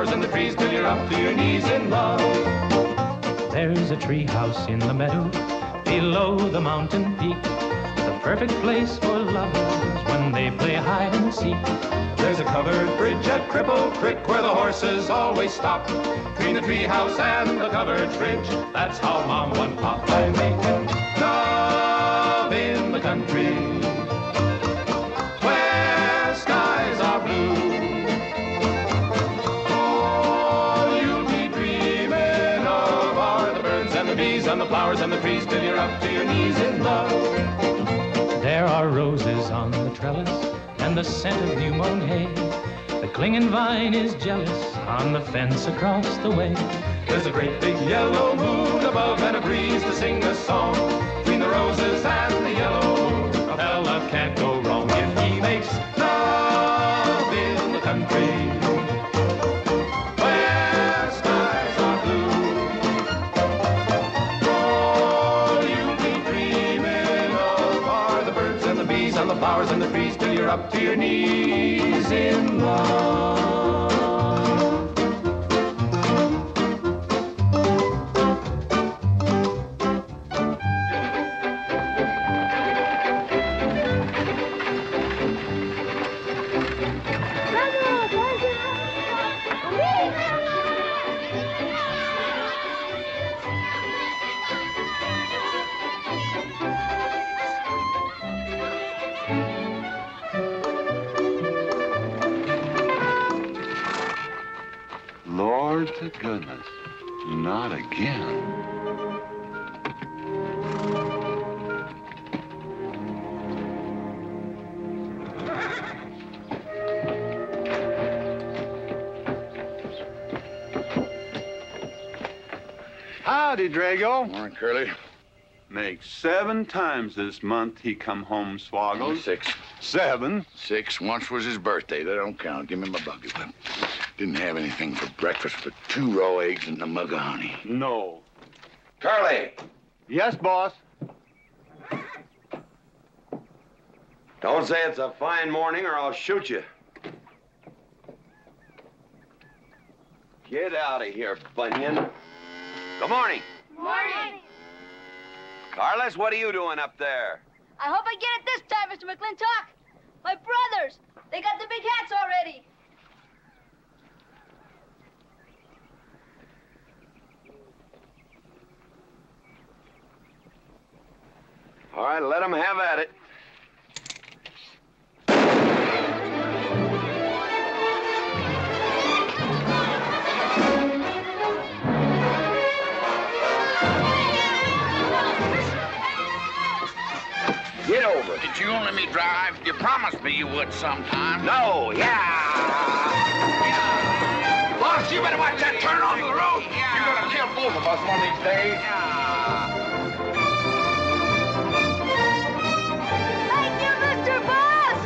flowers and the trees till you're up to your knees in love. There's a tree house in the meadow below the mountain peak, the perfect place for lovers when they play hide and seek. There's a covered bridge at Cripple Creek where the horses always stop. Between the tree house and the covered bridge, that's how Mom and Pop are making love in the country where skies are blue. All you'll be dreaming of are the birds and the bees and the flowers and the trees till you're up to your knees in love. There are roses on the trellis and the scent of new mown hay. The clinging vine is jealous on the fence across the way. There's a great big yellow moon above and a breeze to sing a song. Between the roses and the yellow, a fella can't go wrong if he makes love in the country where skies are blue. All you'll be dreaming of are the birds and the bees and the flowers and the trees till you're up to your knees in love. Lord to goodness, not again. Howdy, Drago. Morning, Curly. Makes 7 times this month he come home swoggles. 6. 7? 6. Once was his birthday. That don't count. Give me my bucket whip. Didn't have anything for breakfast but 2 raw eggs and a mug of honey. No. Curly, Yes, boss. don't say it's a fine morning or I'll shoot you. Get out of here, Bunyan. Good morning. Morning. Carlos, what are you doing up there? I hope I get it this time, Mr. McLintock. My brothers, they got the big hats already. All right, let them have at it. Get over it. Did you let me drive? You promised me you would sometime. No, yeah. Boss, you better watch that turn onto the road. You're gonna kill both of us one of these days. Thank you, Mr. Boss.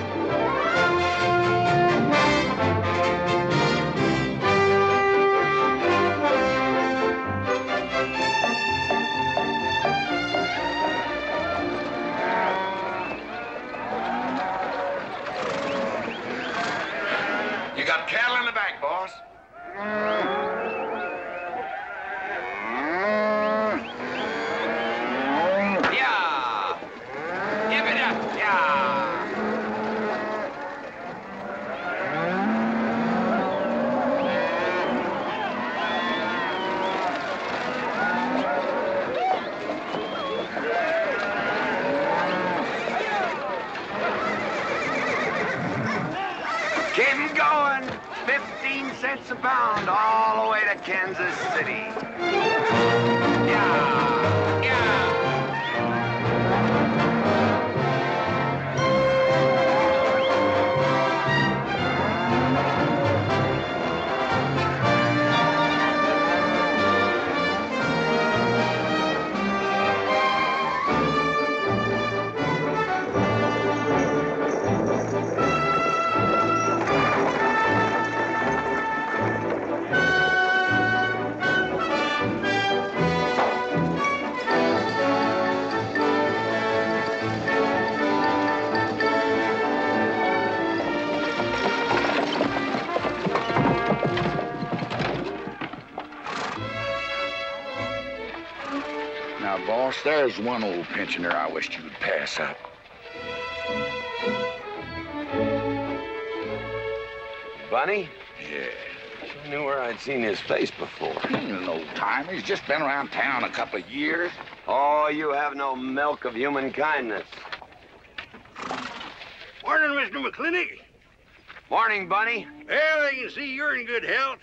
You got cattle in the back, boss. Yeah. Give it up, yeah. Keep 'em going. 15 cents a pound all the way to Kansas City. Yeah, yeah. There's one old pensioner I wished you'd pass up. Bunny? Yeah. I knew where I'd seen his face before. He's an old timer. He's just been around town a couple of years. Oh, you have no milk of human kindness. Morning, Mr. McLintock. Morning, Bunny. Well, I can see you're in good health.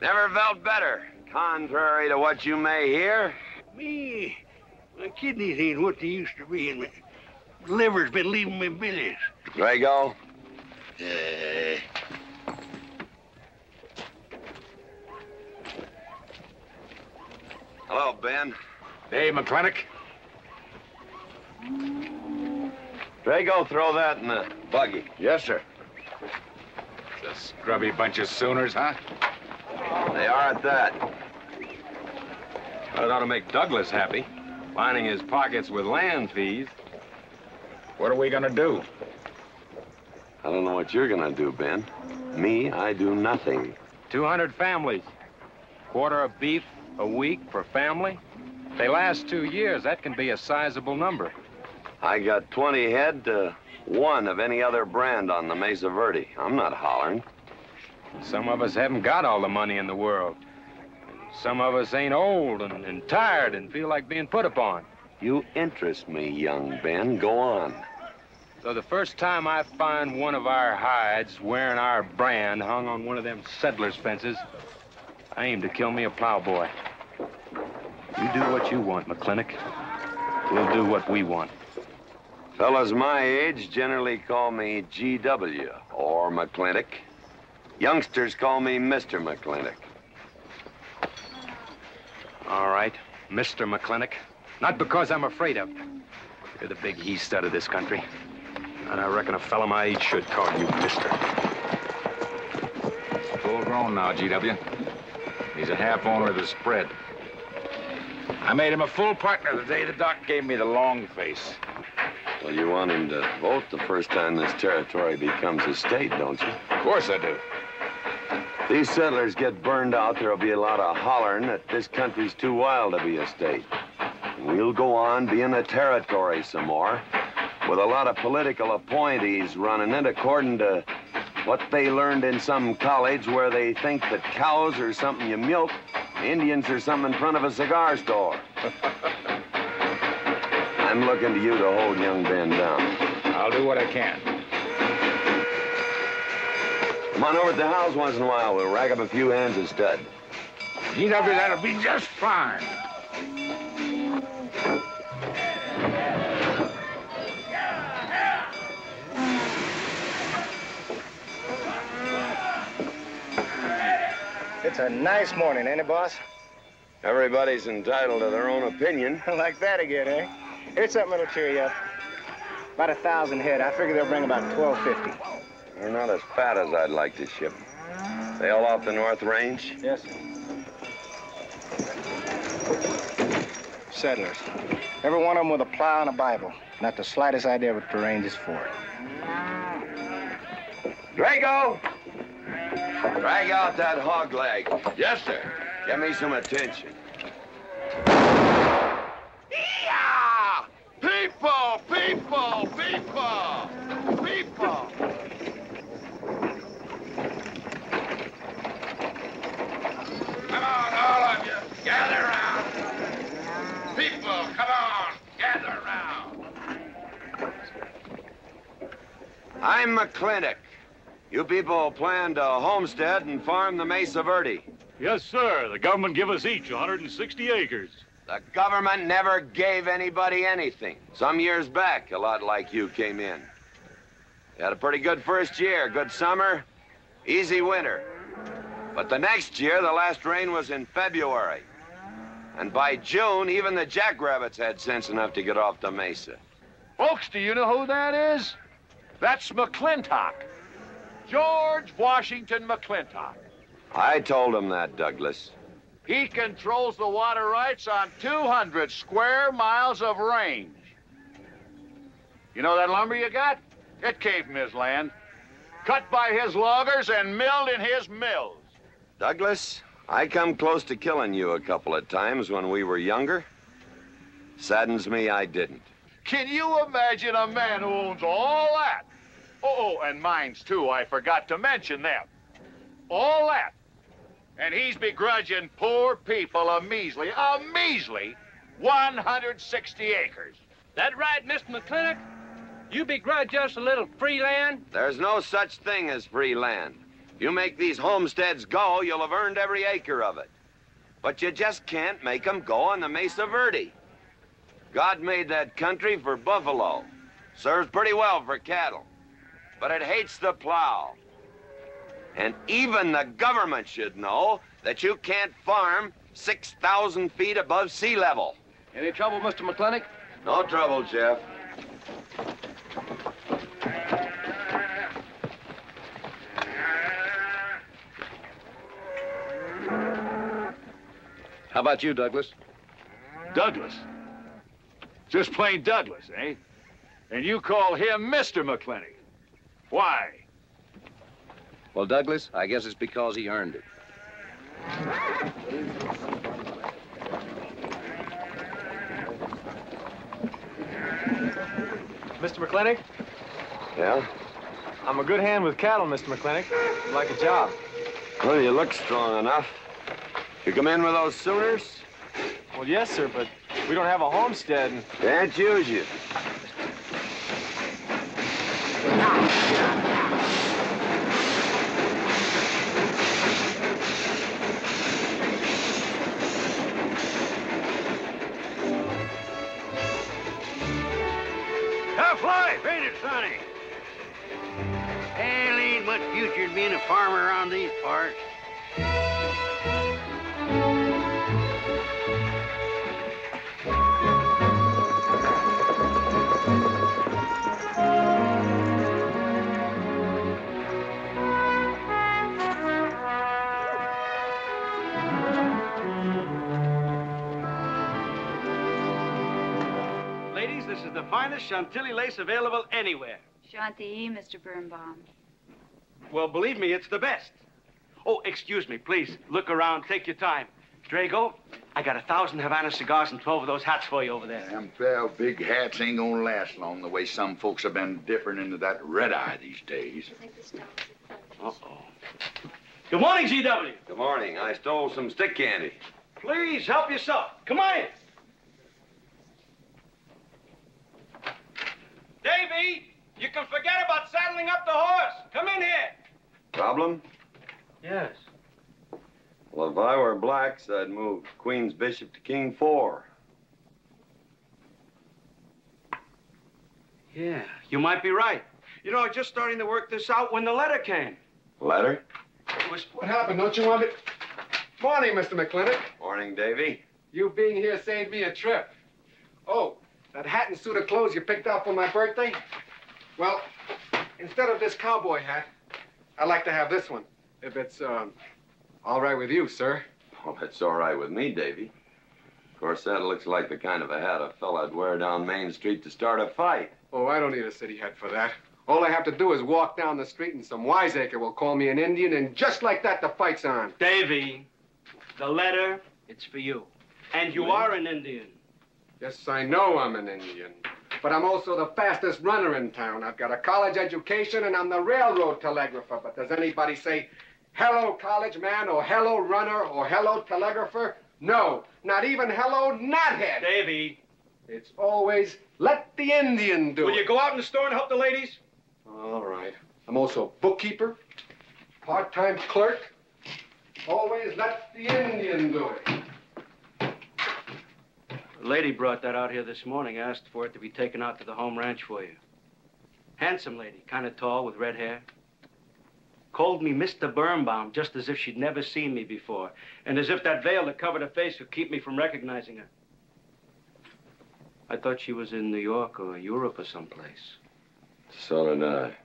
Never felt better. Contrary to what you may hear. Me, my kidneys ain't what they used to be, and my liver's been leaving me bilious. Drago? Hello, Ben. Hey, McLintock. Drago, throw that in the buggy. Yes, sir. The scrubby bunch of Sooners, huh? They are at that. Well, it ought to make Douglas happy, lining his pockets with land fees. What are we gonna do? I don't know what you're gonna do, Ben. Me, I do nothing. 200 families. Quarter of beef a week per family. They last 2 years. That can be a sizable number. I got 20 head to 1 of any other brand on the Mesa Verde. I'm not hollering. Some of us haven't got all the money in the world. Some of us ain't old and tired and feel like being put upon. You interest me, young Ben. Go on. So the first time I find one of our hides wearing our brand hung on one of them settlers' fences, I aim to kill me a plowboy. You do what you want, McLintock. We'll do what we want. Fellas my age generally call me GW or McLintock. Youngsters call me Mr. McLintock. All right, Mr. McLintock. Not because I'm afraid of you. You're the big he-stud of this country. And I reckon a fellow my age should call you Mister. Full grown now, GW. He's a half owner of the spread. I made him a full partner the day the doc gave me the long face. Well, you want him to vote the first time this territory becomes a state, don't you? Of course I do. If these settlers get burned out, there'll be a lot of hollering that this country's too wild to be a state. And we'll go on being a territory some more, with a lot of political appointees running it according to what they learned in some college where they think that cows are something you milk, Indians are something in front of a cigar store. I'm looking to you to hold young Ben down. I'll do what I can. Come on over to the house once in a while. We'll rack up a few hands of stud. GW, that'll be just fine. It's a nice morning, ain't it, boss? Everybody's entitled to their own opinion. Like that again, eh? Here's something that'll cheer you up. About 1,000 head. I figure they'll bring about 1,250. They're not as fat as I'd like to ship. They all off the North Range? Yes, sir. Settlers. Every one of them with a plow and a Bible. Not the slightest idea what the range is for. Drago! Drag out that hog leg. Yes, sir. Give me some attention. Yeah! People, people, people, people. Come on, all of you, gather around. People, come on, gather around. I'm McLintock. You people plan to homestead and farm the Mesa Verde. Yes, sir. The government give us each 160 acres. The government never gave anybody anything. Some years back, a lot like you came in. You had a pretty good first year, good summer, easy winter. But the next year, the last rain was in February. And by June, even the jackrabbits had sense enough to get off the Mesa. Folks, do you know who that is? That's McLintock. George Washington McLintock. I told him that, Douglas. He controls the water rights on 200 square miles of range. You know that lumber you got? It came from his land. Cut by his loggers and milled in his mills. Douglas, I come close to killing you a couple of times when we were younger. Saddens me I didn't. Can you imagine a man who owns all that? Oh, and mines, too. I forgot to mention them. All that. And he's begrudging poor people a measly 160 acres. That right, Mr. McLintock? You begrudge us a little free land? There's no such thing as free land. If you make these homesteads go, you'll have earned every acre of it. But you just can't make them go on the Mesa Verde. God made that country for buffalo. Serves pretty well for cattle. But it hates the plow. And even the government should know that you can't farm 6,000 feet above sea level. Any trouble, Mr. McLintock? No trouble, Jeff. How about you, Douglas? Douglas? Just plain Douglas, eh? And you call him Mr. McLintock. Why? Well, Douglas, I guess it's because he earned it. Mr. McLintock? Yeah? I'm a good hand with cattle, Mr. McLintock. I'd like a job. Well, you look strong enough. You come in with those Sooners? Well, yes, sir, but we don't have a homestead. Can't use you. Tough life, ain't it, Sonny? Hell, ain't much future in being a farmer around these parts. This is the finest Chantilly lace available anywhere. Chantilly, Mr. Birnbaum. Well, believe me, it's the best. Oh, excuse me, please. Look around. Take your time. Drago, I got 1,000 Havana cigars and 12 of those hats for you over there. Them 12 big hats ain't gonna last long the way some folks have been dipping into that red eye these days. Uh-oh. Good morning, GW. Good morning. I stole some stick candy. Please, help yourself. Come on in. Davy, you can forget about saddling up the horse. Come in here. Problem? Yes. Well, if I were blacks, I'd move Queen's Bishop to King 4. Yeah, you might be right. You know, I was just starting to work this out when the letter came. Letter? It was... What happened? Don't you want me... Morning, Mr. McLintock. Morning, Davy. You being here saved me a trip. Oh, that hat and suit of clothes you picked out for my birthday? Well, instead of this cowboy hat, I'd like to have this one. If it's, all right with you, sir. Well, it's all right with me, Davy. Of course, that looks like the kind of a hat a fella'd wear down Main Street to start a fight. Oh, I don't need a city hat for that. All I have to do is walk down the street and some wiseacre will call me an Indian, and just like that, the fight's on. Davy, the letter, it's for you. And you are an Indian. Yes, I know I'm an Indian. But I'm also the fastest runner in town. I've got a college education, and I'm the railroad telegrapher. But does anybody say, hello, college man, or hello, runner, or hello, telegrapher? No, not even hello, knothead. Davy. It's always, let the Indian do it. Will you go out in the store and help the ladies? All right. I'm also a bookkeeper, part-time clerk. Always let the Indian do it. A lady brought that out here this morning, asked for it to be taken out to the home ranch for you. Handsome lady, kind of tall with red hair. Called me Mr. Birnbaum, just as if she'd never seen me before, and as if that veil that covered her face would keep me from recognizing her. I thought she was in New York or Europe or someplace. So did I.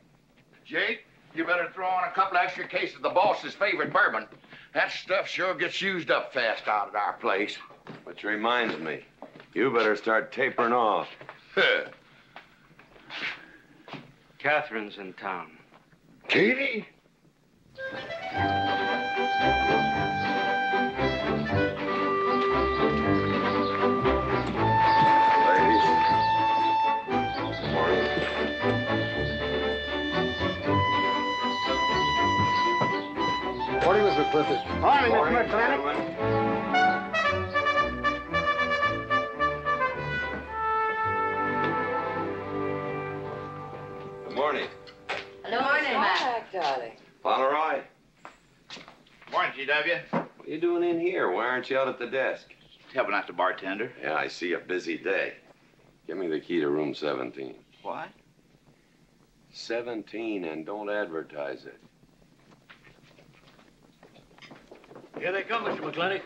Jake, you better throw on a couple extra cases of the boss's favorite bourbon. That stuff sure gets used up fast out at our place. Which reminds me, you better start tapering off. Katherine's in town. Katie? Morning, Mr. McClintock. Morning, Mr. McLintock. Good morning. Hello, morning, Matt. Darling. Pomeroy, Morning, GW. what are you doing in here? Why aren't you out at the desk? Helping out the bartender. Yeah, I see a busy day. Give me the key to room 17. What? 17, and don't advertise it. Here they come, Mr. McLintock.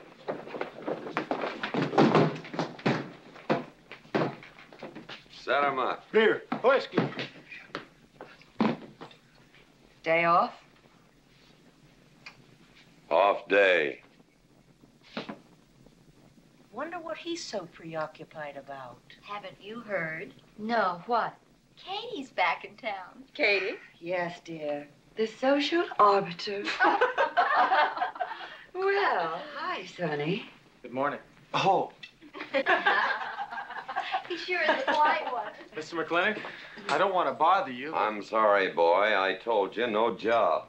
Set 'em up. Beer, whiskey. Day off? Off day. Wonder what he's so preoccupied about. Haven't you heard? No, what? Katie's back in town. Katie? Yes, dear. The social arbiter. Well, hi, Sonny. Good morning. Oh, He sure is a quiet one. Mr. McLintock? I don't want to bother you. I'm sorry, boy. I told you, no job.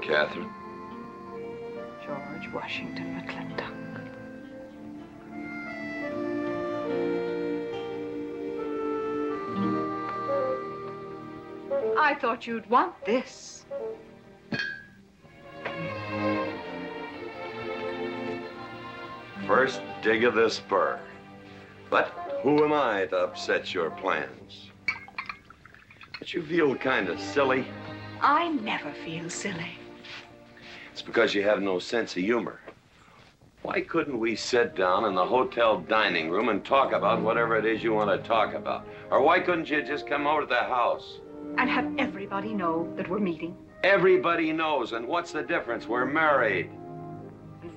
Katherine? George Washington McLintock. I thought you'd want this. First dig of the spur. But who am I to upset your plans? But you feel kind of silly. I never feel silly. It's because you have no sense of humor. Why couldn't we sit down in the hotel dining room and talk about whatever it is you want to talk about? Or why couldn't you just come over to the house? And have everybody know that we're meeting. Everybody knows, and what's the difference? We're married.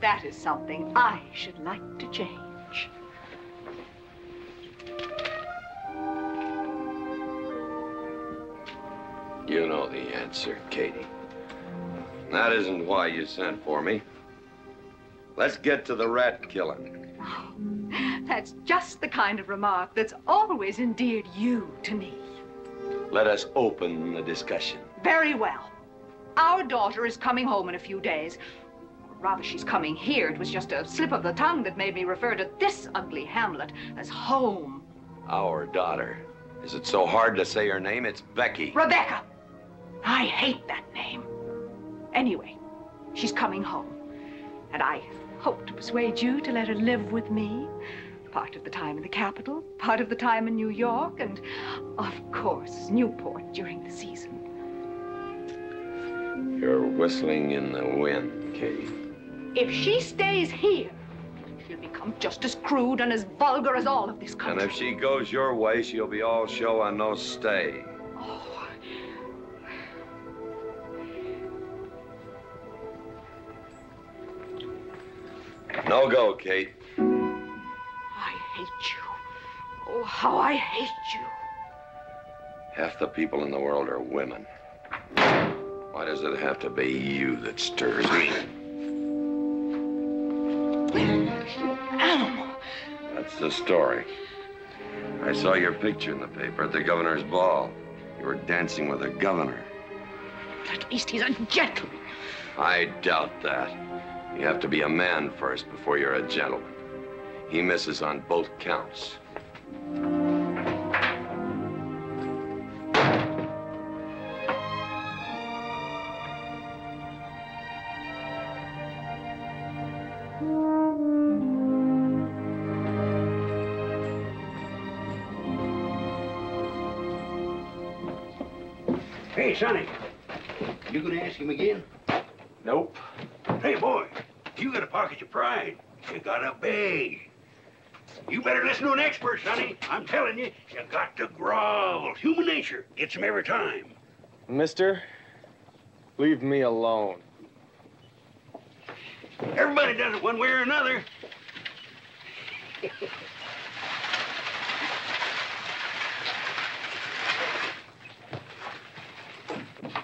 That is something I should like to change. You know the answer, Katie. That isn't why you sent for me. Let's get to the rat killing. Oh, that's just the kind of remark that's always endeared you to me. Let us open the discussion. Very well. Our daughter is coming home in a few days. Rather, she's coming here. It was just a slip of the tongue that made me refer to this ugly hamlet as home. Our daughter. Is it so hard to say her name? It's Becky. Rebecca. I hate that name. Anyway, she's coming home. And I hope to persuade you to let her live with me. Part of the time in the capital, part of the time in New York, and, of course, Newport during the season. You're whistling in the wind, Katie. If she stays here, she'll become just as crude and as vulgar as all of this country. And if she goes your way, she'll be all show and no stay. Oh. No go, Kate. I hate you. Oh, how I hate you. Half the people in the world are women. Why does it have to be you that stirs me? Animal. That's the story. I saw your picture in the paper at the governor's ball. You were dancing with the governor. At least he's a gentleman. I doubt that. You have to be a man first before you're a gentleman. He misses on both counts. Hey, Sonny, you gonna ask him again? Nope. Hey, boy, you gotta pocket your pride. You gotta beg. You better listen to an expert, Sonny. I'm telling you, you got to grovel. Human nature gets him every time. Mister, leave me alone. Everybody does it one way or another.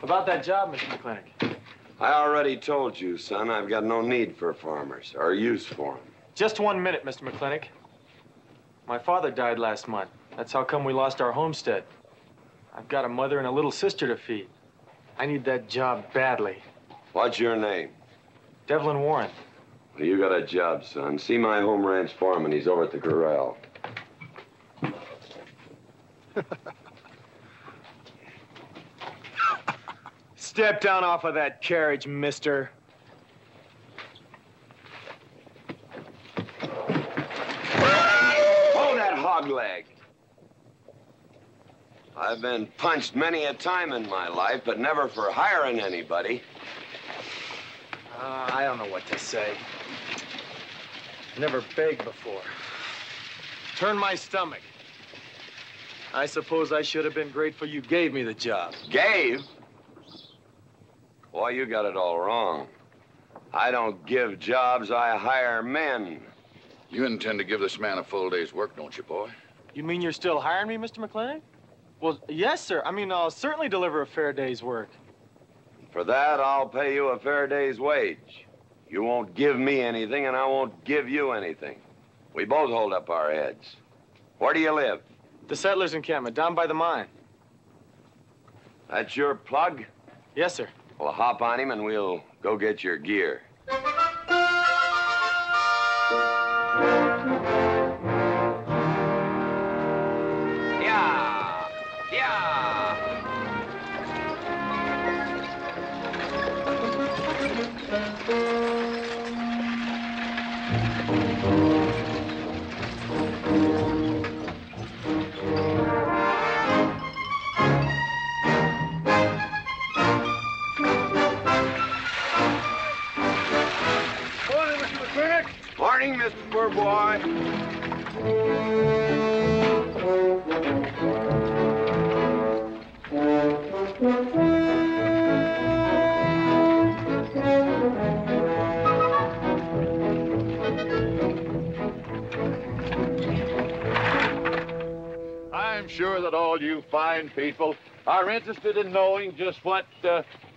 About that job, Mr. McLintock. I already told you, son, I've got no need for farmers or use for them. Just 1 minute, Mr. McLintock. My father died last month. That's how come we lost our homestead. I've got a mother and a little sister to feed. I need that job badly. What's your name? Devlin Warren. Well, you got a job, son. See my home ranch foreman. He's over at the corral. Step down off of that carriage, mister. Hold that hog leg. I've been punched many a time in my life, but never for hiring anybody. I don't know what to say. Never begged before. Turn my stomach. I suppose I should have been grateful you gave me the job. Gave? Boy, you got it all wrong. I don't give jobs, I hire men. You intend to give this man a full day's work, don't you, boy? You mean you're still hiring me, Mr. McLintock? Well, yes, sir. I mean, I'll certainly deliver a fair day's work. For that, I'll pay you a fair day's wage. You won't give me anything, and I won't give you anything. We both hold up our heads. Where do you live? The settlers' encampment, down by the mine. That's your plug? Yes, sir. Well, hop on him, and we'll go get your gear. Morning, Mr. Poor Boy. I'm sure that all you fine people are interested in knowing just what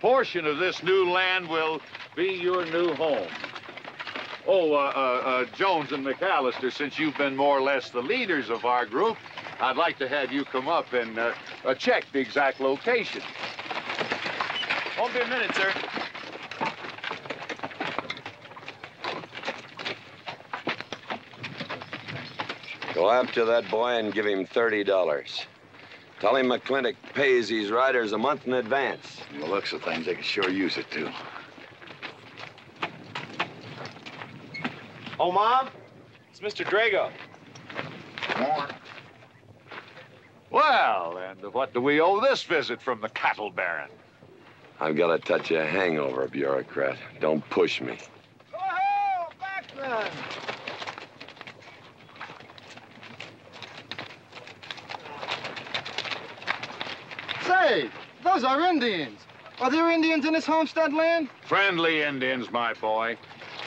portion of this new land will be your new home. Oh, Jones and McAllister, since you've been more or less the leaders of our group, I'd like to have you come up and check the exact location. Won't be a minute, sir. Go after that boy and give him $30. Tell him McLintock pays these riders a month in advance. From the looks of things, they could sure use it, too. Oh, Mom? It's Mr. Drago. More. Well, and what do we owe this visit from the cattle baron? I've got a touch of hangover, bureaucrat. Don't push me. Oh, backman! Say, those are Indians. Are there Indians in this homestead land? Friendly Indians, my boy.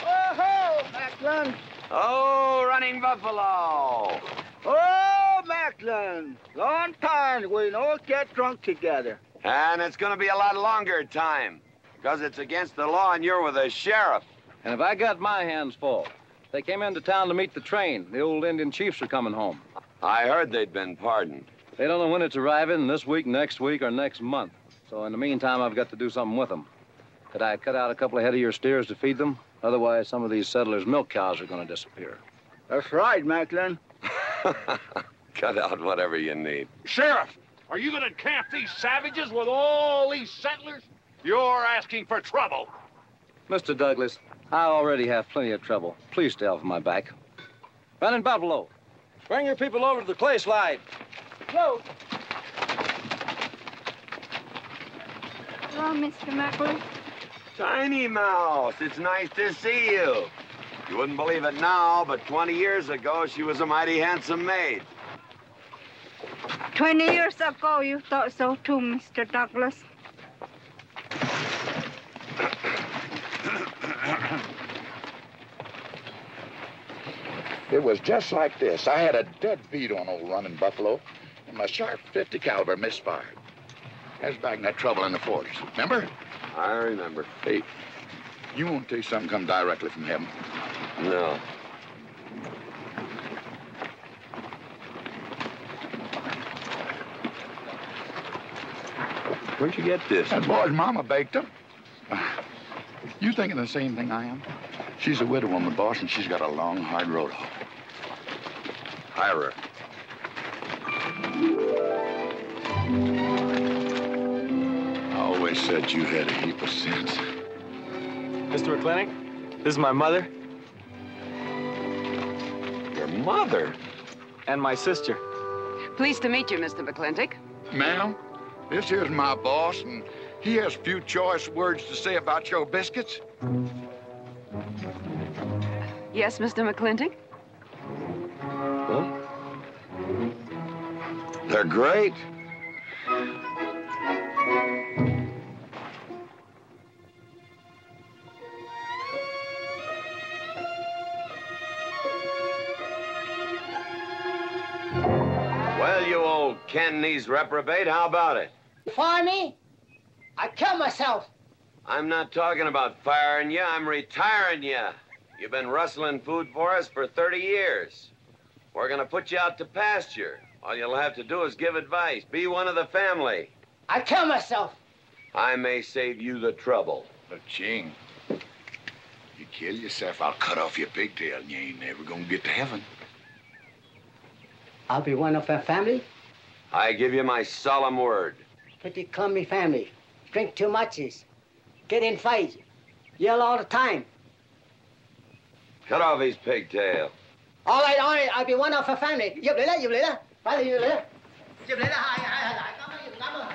Oh, Macklin. Oh, running buffalo. Oh, Macklin. Long time we don't get drunk together. And it's going to be a lot longer time, because it's against the law and you're with the sheriff. And if I got my hands full, they came into town to meet the train. The old Indian chiefs are coming home. I heard they'd been pardoned. They don't know when it's arriving, this week, next week, or next month. So in the meantime, I've got to do something with them. Could I cut out a couple of head of your steers to feed them? Otherwise, some of these settlers' milk cows are going to disappear. That's right, Macklin. Cut out whatever you need. Sheriff, are you going to camp these savages with all these settlers? You're asking for trouble. Mr. Douglas, I already have plenty of trouble. Please stay off my back. Running Buffalo, bring your people over to the clay slide. Go. Hello, Mr. Macklin. Tiny Mouse, it's nice to see you. You wouldn't believe it now, but 20 years ago, she was a mighty handsome maid. 20 years ago, you thought so too, Mr. Douglas. It was just like this. I had a dead beat on old running buffalo, and my sharp 50 caliber misfired. That was back in that trouble in the 40s. Remember? I remember. Hey, you want to tell you something come directly from heaven? No. Where'd you get this? That boy's mama baked them. You thinking the same thing I am? She's a widow woman, boss, and she's got a long, hard road home. Hire her. I always said you had a heap of sense. Mr. McLintock, this is my mother. Your mother? And my sister. Pleased to meet you, Mr. McLintock. Ma'am, this here's my boss, and he has few choice words to say about your biscuits. Yes, Mr. McLintock? Huh? They're great. Well, you old Cantonese reprobate, how about it? Fire me? I kill myself. I'm not talking about firing you, I'm retiring you. You've been rustling food for us for 30 years. We're gonna put you out to pasture. All you'll have to do is give advice. Be one of the family. I kill myself. I may save you the trouble. But, Ching, you kill yourself, I'll cut off your pigtail and you ain't never gonna get to heaven. I'll be one of our family. I give you my solemn word. Pretty clumsy family. Drink too much, get in fights, yell all the time. Cut off his pigtail. All right, I'll be one of our family. Giúp lấy đó. Phải là giúp lấy đó. Giúp lấy đó, hai. Cảm ơn.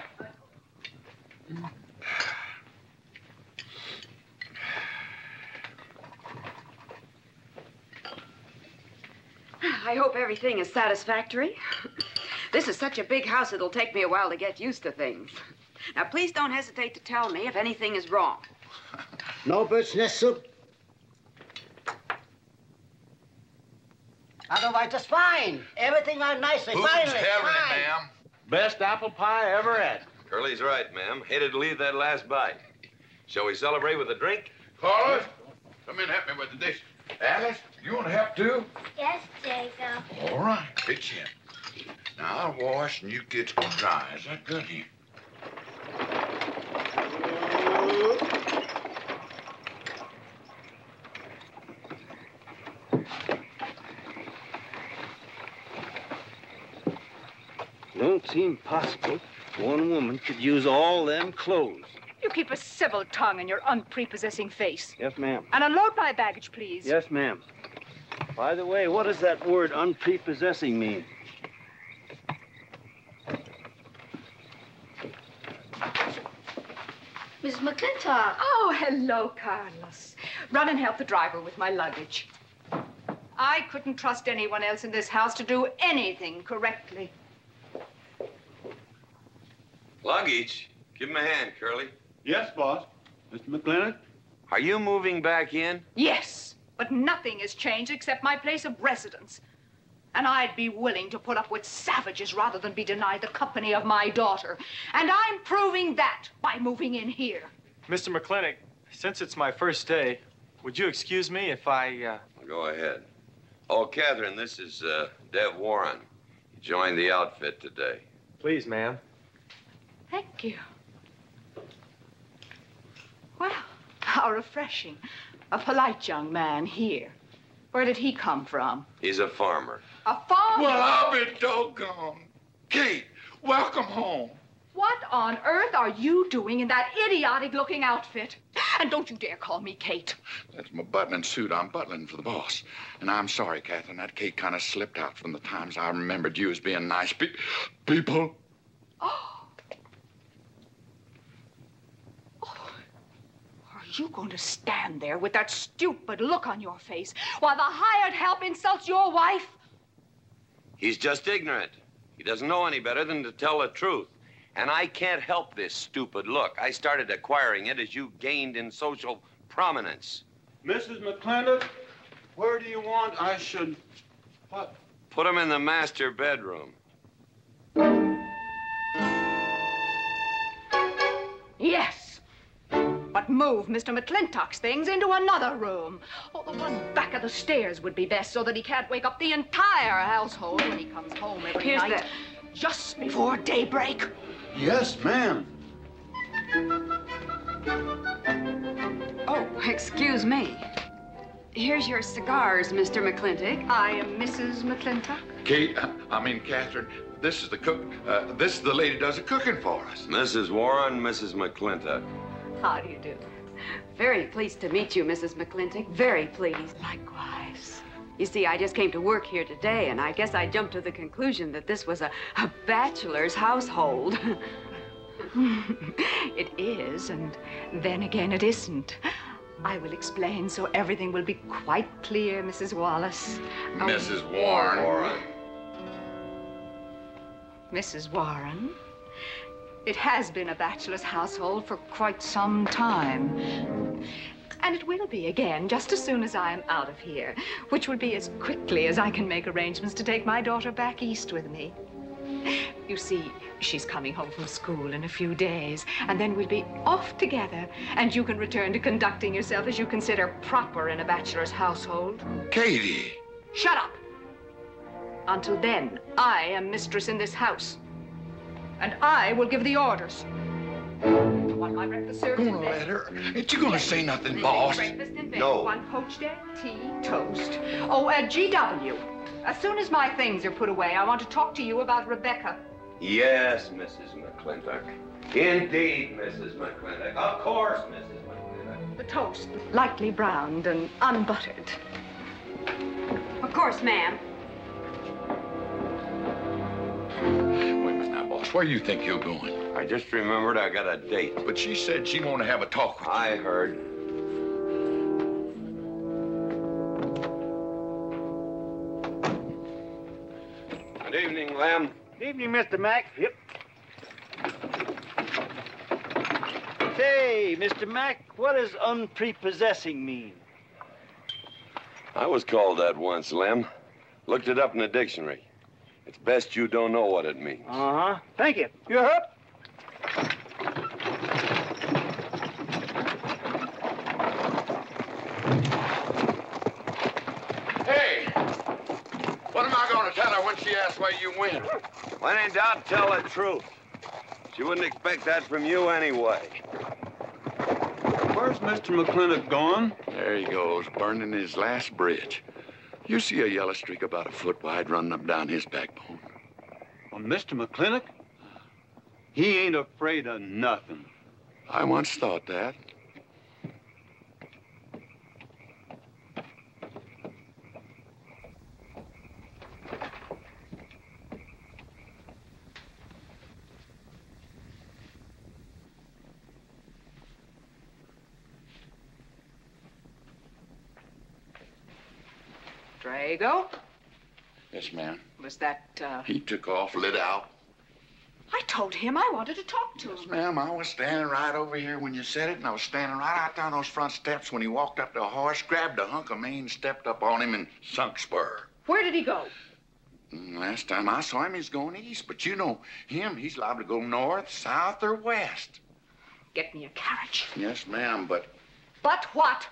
I hope everything is satisfactory. This is such a big house, it'll take me a while to get used to things. Now, please don't hesitate to tell me if anything is wrong. No bird's nest soup. Otherwise, just fine. Everything went nicely, finally. ma'am? Best apple pie I ever had. Curly's right, ma'am. Hated to leave that last bite. Shall we celebrate with a drink? Carlos, come in and help me with the dish. Alice, you want to help too? Yes, Jacob. All right, pitch in. Now I'll wash and you get dry. Is that good here? Don't seem possible one woman could use all them clothes. You keep a civil tongue in your unprepossessing face. Yes, ma'am. And unload my baggage, please. Yes, ma'am. By the way, what does that word unprepossessing mean? Miss McLintock. Oh, hello, Carlos. Run and help the driver with my luggage. I couldn't trust anyone else in this house to do anything correctly. Luggage? Give him a hand, Curly. Yes, boss. Mr. McLintock? Are you moving back in? Yes, but nothing has changed except my place of residence. And I'd be willing to put up with savages rather than be denied the company of my daughter. And I'm proving that by moving in here. Mr. McLintock, since it's my first day, would you excuse me if I, Go ahead. Oh, Katherine, this is Dev Warren. He joined the outfit today. Please, ma'am. Thank you. Well, how refreshing. A polite young man here. Where did he come from? He's a farmer. A farmer? Well, I'll be doggone. Kate, welcome home. What on earth are you doing in that idiotic-looking outfit? And don't you dare call me Kate. That's my butling suit. I'm butling for the boss. And I'm sorry, Katherine. That Kate kind of slipped out from the times I remembered you as being nice people. Oh. Are you going to stand there with that stupid look on your face while the hired help insults your wife? He's just ignorant. He doesn't know any better than to tell the truth. And I can't help this stupid look. I started acquiring it as you gained in social prominence. Mrs. McLintock, where do you want I should What? Put him in the master bedroom. Yes. But move Mr. McLintock's things into another room. Oh, the one back of the stairs would be best so that he can't wake up the entire household when he comes home every night. Just before daybreak. Yes, ma'am. Oh, excuse me. Here's your cigars, Mr. McLintock. I am Mrs. McLintock. Katherine, this is the cook. This is the lady does the cooking for us. Mrs. Warren, Mrs. McLintock. How do you do? Very pleased to meet you, Mrs. McLintock. Very pleased. Likewise. You see, I just came to work here today, and I guess I jumped to the conclusion that this was a bachelor's household. It is, and then again it isn't. I will explain so everything will be quite clear, Mrs. Wallace. Mrs. Warren. Mrs. Warren, it has been a bachelor's household for quite some time. And it will be again, just as soon as I am out of here, which will be as quickly as I can make arrangements to take my daughter back east with me. You see, she's coming home from school in a few days, and then we'll be off together, and you can return to conducting yourself as you consider proper in a bachelor's household. Katie! Shut up! Until then, I am mistress in this house, and I will give the orders. I want my breakfast served in bed. Let her. Ain't you gonna say nothing, boss? Breakfast in bed. No. 1 poached egg, tea, toast. Oh, GW. As soon as my things are put away, I want to talk to you about Rebecca. Yes, Mrs. McLintock. Indeed, Mrs. McLintock. Of course, Mrs. McLintock. The toast, lightly browned and unbuttered. Of course, ma'am. Wait a minute now, boss. Where do you think you're going? I just remembered I got a date. But she said she wanted to have a talk with you. I heard. Good evening, Lem. Good evening, Mr. Mack. Yep. Say, Mr. Mack, what does unprepossessing mean? I was called that once, Lem. Looked it up in the dictionary. It's best you don't know what it means. Uh-huh. Thank you. You're up. Hey! What am I gonna tell her when she asks where you went? When in doubt, tell the truth. She wouldn't expect that from you anyway. Where's Mr. McLintock going? There he goes, burning his last bridge. You see a yellow streak about a foot wide running up down his backbone. Well, Mr. McLintock? He ain't afraid of nothing. I once thought that. Drago? Yes, ma'am. Was that, He took off, lit out. I told him I wanted to talk to him. Yes, ma'am. I was standing right over here when you said it, and I was standing right out there on those front steps when he walked up to a horse, grabbed a hunk of mane, stepped up on him, and sunk spur. Where did he go? Last time I saw him, he's going east. But you know him, he's liable to go north, south, or west. Get me a carriage. Yes, ma'am, but... But what?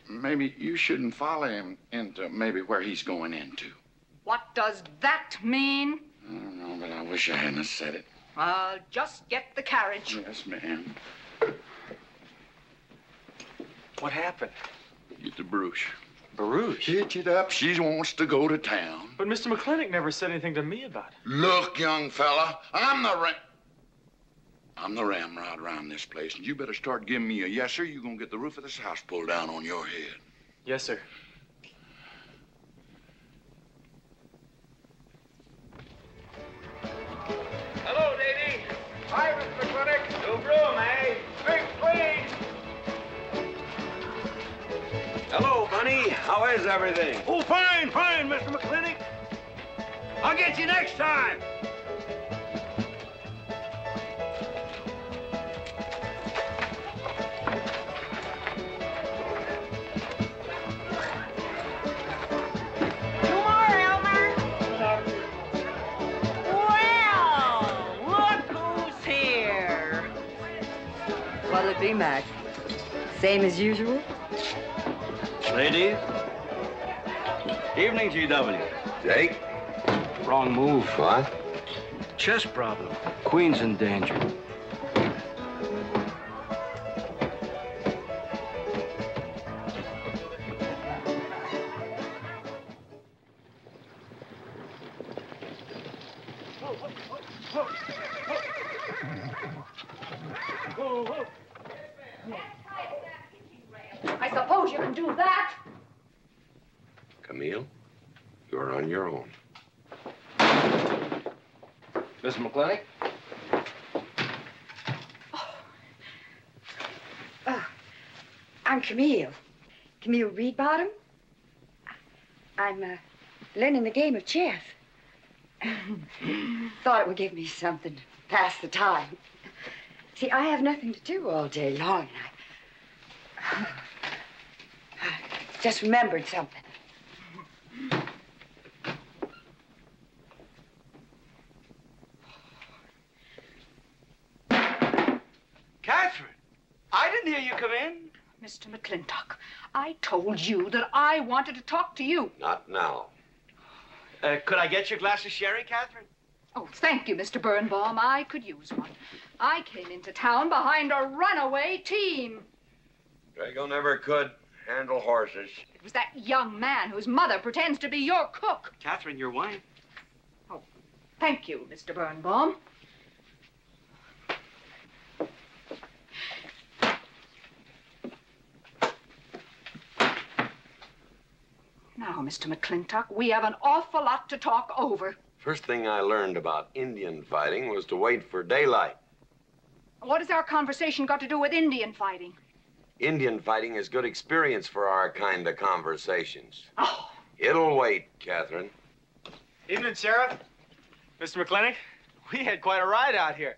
Maybe you shouldn't follow him into maybe where he's going into. What does that mean? I don't know, but I wish I hadn't said it. I'll just get the carriage. Yes, ma'am. What happened? Get the Bruce. Baruch? Hitch it up. She wants to go to town. But Mr. McLintock never said anything to me about it. Look, young fella, I'm the ramrod around this place, and you better start giving me a yes, sir. You're gonna get the roof of this house pulled down on your head. Yes, sir. Hello, lady. Hi, Mr. McLintock. New broom, eh? Sweep, please. Hello, Bunny. How is everything? Oh, fine, fine, Mr. McLintock. I'll get you next time. B-Mac. Same as usual? Ladies. Evening, GW. Jake? Wrong move. What? Chest problem. Queen's in danger. I suppose you can do that. Camille, you're on your own. Mr. McLintock? I'm Camille. Camille Reedbottom. I'm learning the game of chess. Thought it would give me something to pass the time. See, I have nothing to do all day long, and I just remembered something. Katherine, I didn't hear you come in. Mr. McLintock, I told you that I wanted to talk to you. Not now. Could I get your glass of sherry, Katherine? Oh, thank you, Mr. Birnbaum. I could use one. I came into town behind a runaway team. Drago never could handle horses. It was that young man whose mother pretends to be your cook. Katherine, your wine. Oh, thank you, Mr. Birnbaum. Now, Mr. McLintock, we have an awful lot to talk over. First thing I learned about Indian fighting was to wait for daylight. What has our conversation got to do with Indian fighting? Indian fighting is good experience for our kind of conversations. Oh. It'll wait, Katherine. Evening, Sheriff. Mr. McLintock, we had quite a ride out here.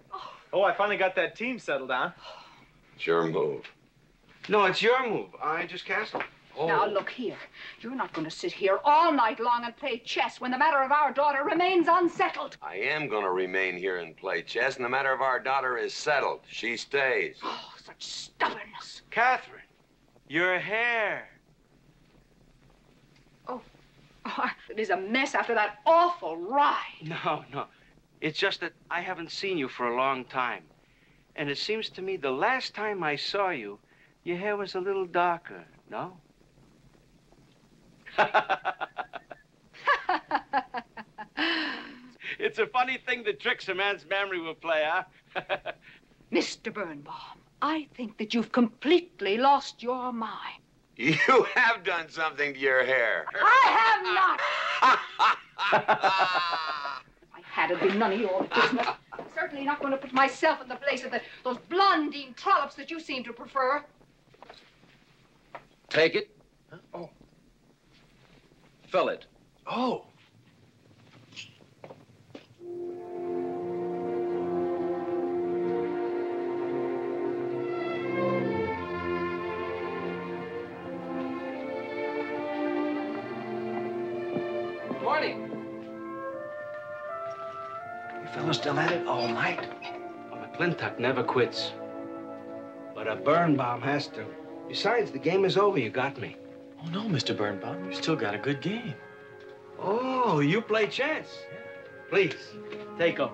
Oh, I finally got that team settled down. It's your move. No, it's your move. I just castled. Oh. Now, look here. You're not going to sit here all night long and play chess when the matter of our daughter remains unsettled. I am going to remain here and play chess, and the matter of our daughter is settled. She stays. Oh, such stubbornness. Katherine, your hair. Oh, it is a mess after that awful ride. No. It's just that I haven't seen you for a long time. And it seems to me the last time I saw you, your hair was a little darker, no? It's a funny thing that tricks a man's memory will play, huh? Mr. Birnbaum, I think that you've completely lost your mind. You have done something to your hair. I have not. If I had, it'd be none of your business. I'm certainly not going to put myself in the place of those blondine trollops that you seem to prefer. Take it. Huh? Oh. Fill it. Oh. Morning. You fellas still at it all night? A McLintock never quits. But a Birnbaum has to. Besides, the game is over. You got me. Oh, no, Mr. Birnbaum. You still got a good game. Oh, you play chess. Please, take 'em.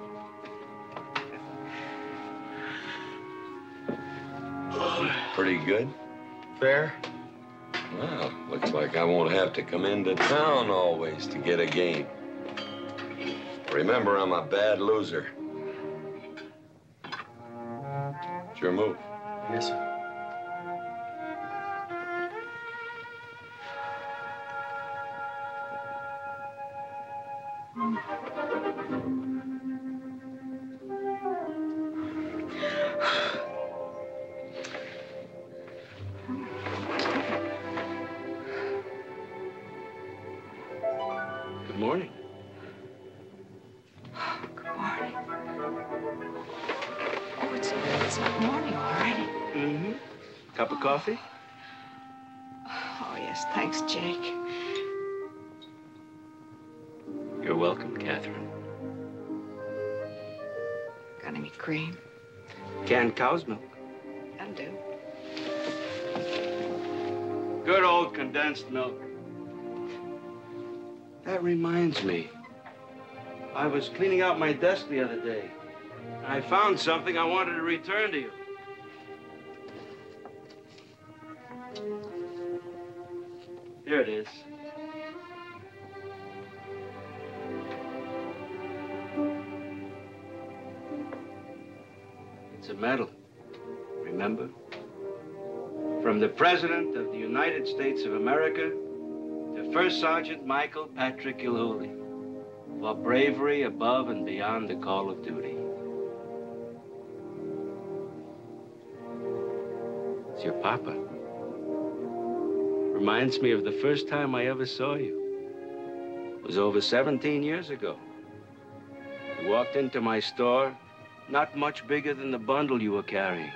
Pretty good. Fair. Well, looks like I won't have to come into town always to get a game. Remember, I'm a bad loser. It's your move. Yes, sir. Good morning. Good morning. Oh, it's not morning already. Mm-hmm. Cup of coffee? Oh, yes, thanks, Jake. You're welcome, Katherine. Got any cream? Canned cow's milk. That'll do. Good old condensed milk. That reminds me. I was cleaning out my desk the other day. I found something I wanted to return to you. Here it is. It's a medal, remember? From the President of the United States of America to First Sergeant Michael Patrick Gilhooly for bravery above and beyond the call of duty. It's your papa. Reminds me of the first time I ever saw you. It was over 17 years ago. You walked into my store, not much bigger than the bundle you were carrying.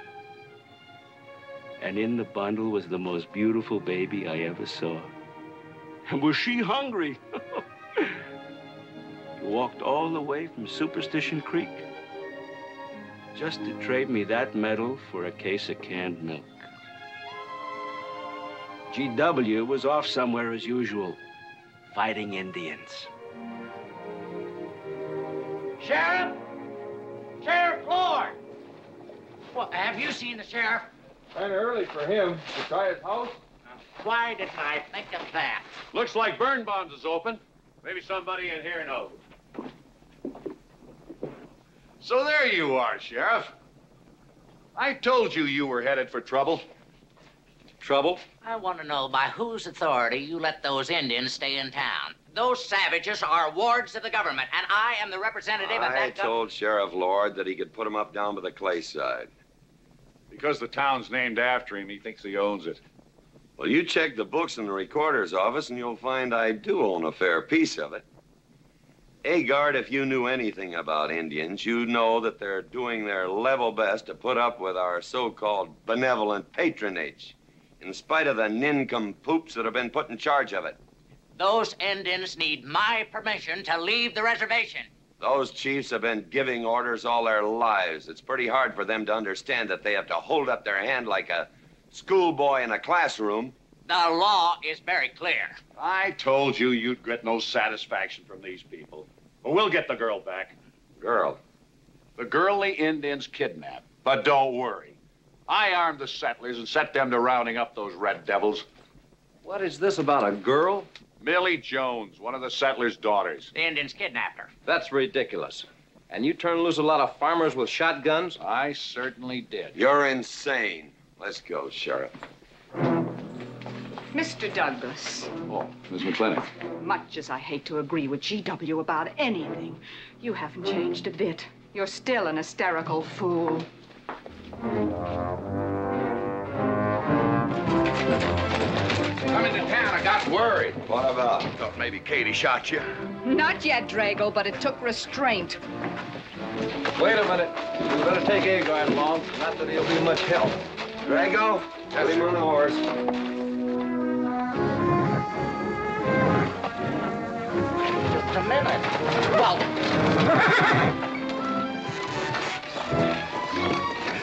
And in the bundle was the most beautiful baby I ever saw. And was she hungry? You walked all the way from Superstition Creek just to trade me that medal for a case of canned milk. GW was off somewhere as usual, fighting Indians. Sheriff! Sheriff Lord! Well, have you seen the sheriff? Kind of early for him. To try his house? Why didn't I think of that? Looks like Birnbaum's is open. Maybe somebody in here knows. So there you are, Sheriff. I told you you were headed for trouble. Trouble? I want to know by whose authority you let those Indians stay in town. Those savages are wards of the government, and I am the representative of that I told Sheriff Lord that he could put him up down by the clay side. Because the town's named after him, he thinks he owns it. Well, you check the books in the recorder's office, and you'll find I do own a fair piece of it. Agard, if you knew anything about Indians, you'd know that they're doing their level best to put up with our so-called benevolent patronage, in spite of the nincompoops that have been put in charge of it. Those Indians need my permission to leave the reservation. Those chiefs have been giving orders all their lives. It's pretty hard for them to understand that they have to hold up their hand like a schoolboy in a classroom. The law is very clear. I told you you'd get no satisfaction from these people. Well, we'll get the girl back. Girl? The girl the Indians kidnapped. But don't worry. I armed the settlers and set them to rounding up those red devils. What is this about a girl? Millie Jones, one of the settlers' daughters. The Indians kidnapped her. That's ridiculous. And you turned loose a lot of farmers with shotguns? I certainly did. You're insane. Let's go, Sheriff. Mr. Douglas. Oh, Miss McLintock. Much as I hate to agree with GW about anything, you haven't changed a bit. You're still an hysterical fool. Coming to town, I got worried. What about? Thought maybe Katie shot you. Not yet, Drago, but it took restraint. Wait a minute. We better take Agard along. Not that he'll be much help. Drago, have him on the horse. Just a minute. Well,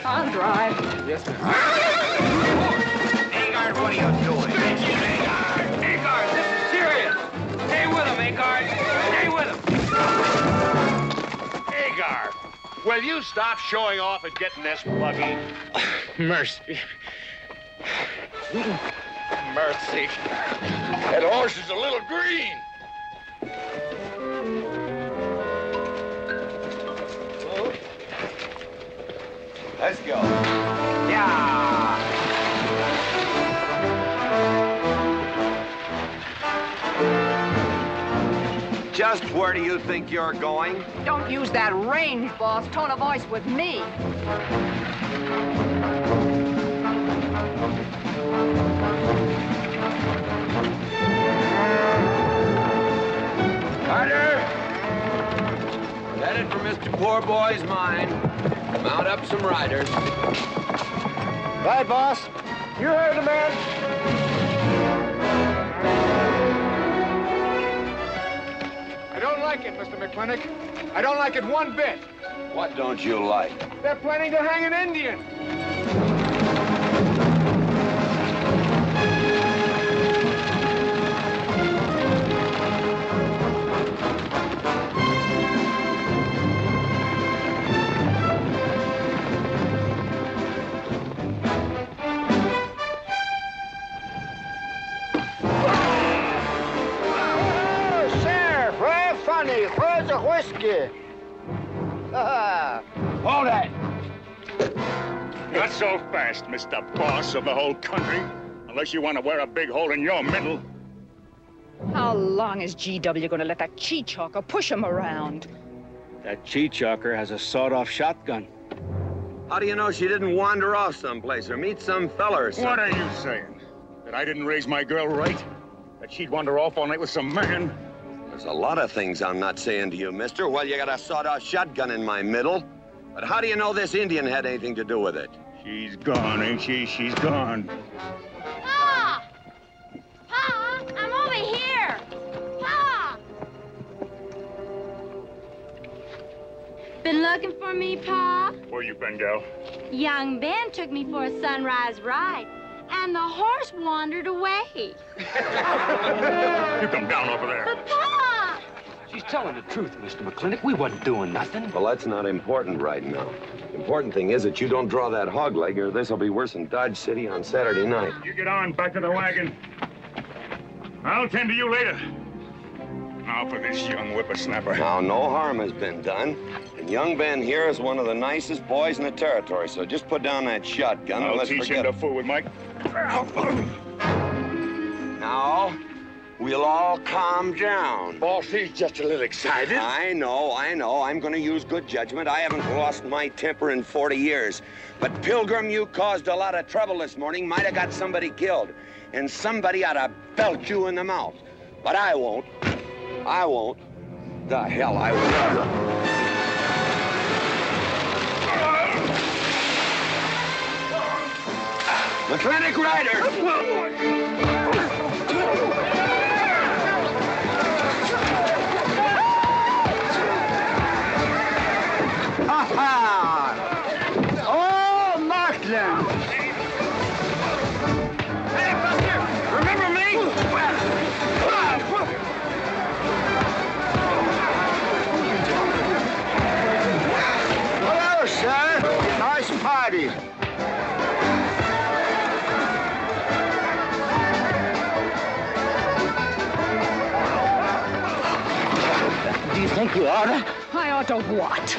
I'll drive. Yes, ma'am. Agard, what are you doing? Agard, this is serious. Stay with him, Agard. Stay with him. Agard, will you stop showing off and getting this buggy? Mercy. Mercy. That horse is a little green. Let's go. yeah. Just where do you think you're going? Don't use that range, boss. Tone of voice with me. Carter! We're headed for Mr. Poor Boy's mine. Mount up some riders. Right, boss. You heard the man. I don't like it, Mr. McLintock. I don't like it one bit. What don't you like? They're planning to hang an Indian. whiskey. Hold that! Not so fast, Mr. Boss of the whole country. Unless you want to wear a big hole in your middle. How long is GW going to let that cheat-chalker push him around? That cheat-chalker has a sawed-off shotgun. How do you know she didn't wander off someplace or meet some fella or something? What are you saying? That I didn't raise my girl right? That she'd wander off all night with some man? There's a lot of things I'm not saying to you, mister. Well, you got a sawed-off shotgun in my middle. But how do you know this Indian had anything to do with it? She's gone, ain't she? She's gone. Pa! Pa! I'm over here! Pa! Been looking for me, Pa? Where you been, gal? Young Ben took me for a sunrise ride, and the horse wandered away. You come down over there. But, Pa! She's telling the truth, Mr. McLintock. We wasn't doing nothing. Well, that's not important right now. The important thing is that you don't draw that hog leg, or this'll be worse than Dodge City on Saturday night. You get on, back to the wagon. I'll tend to you later. Now for this young whippersnapper. Now, no harm has been done. And young Ben here is one of the nicest boys in the territory, so just put down that shotgun and I'll let's teach forget him to fool with Mike. Now, we'll all calm down. Boss, he's just a little excited. I know. I'm going to use good judgment. I haven't lost my temper in 40 years. But, Pilgrim, you caused a lot of trouble this morning. Might have got somebody killed. And somebody ought to belt you in the mouth. But I won't. I won't. The hell I won't. McLintock Rider! Oh, Markland! Hey, Buster! Remember me? Hello, sir. Nice party. Do you think you ought to? I ought to what?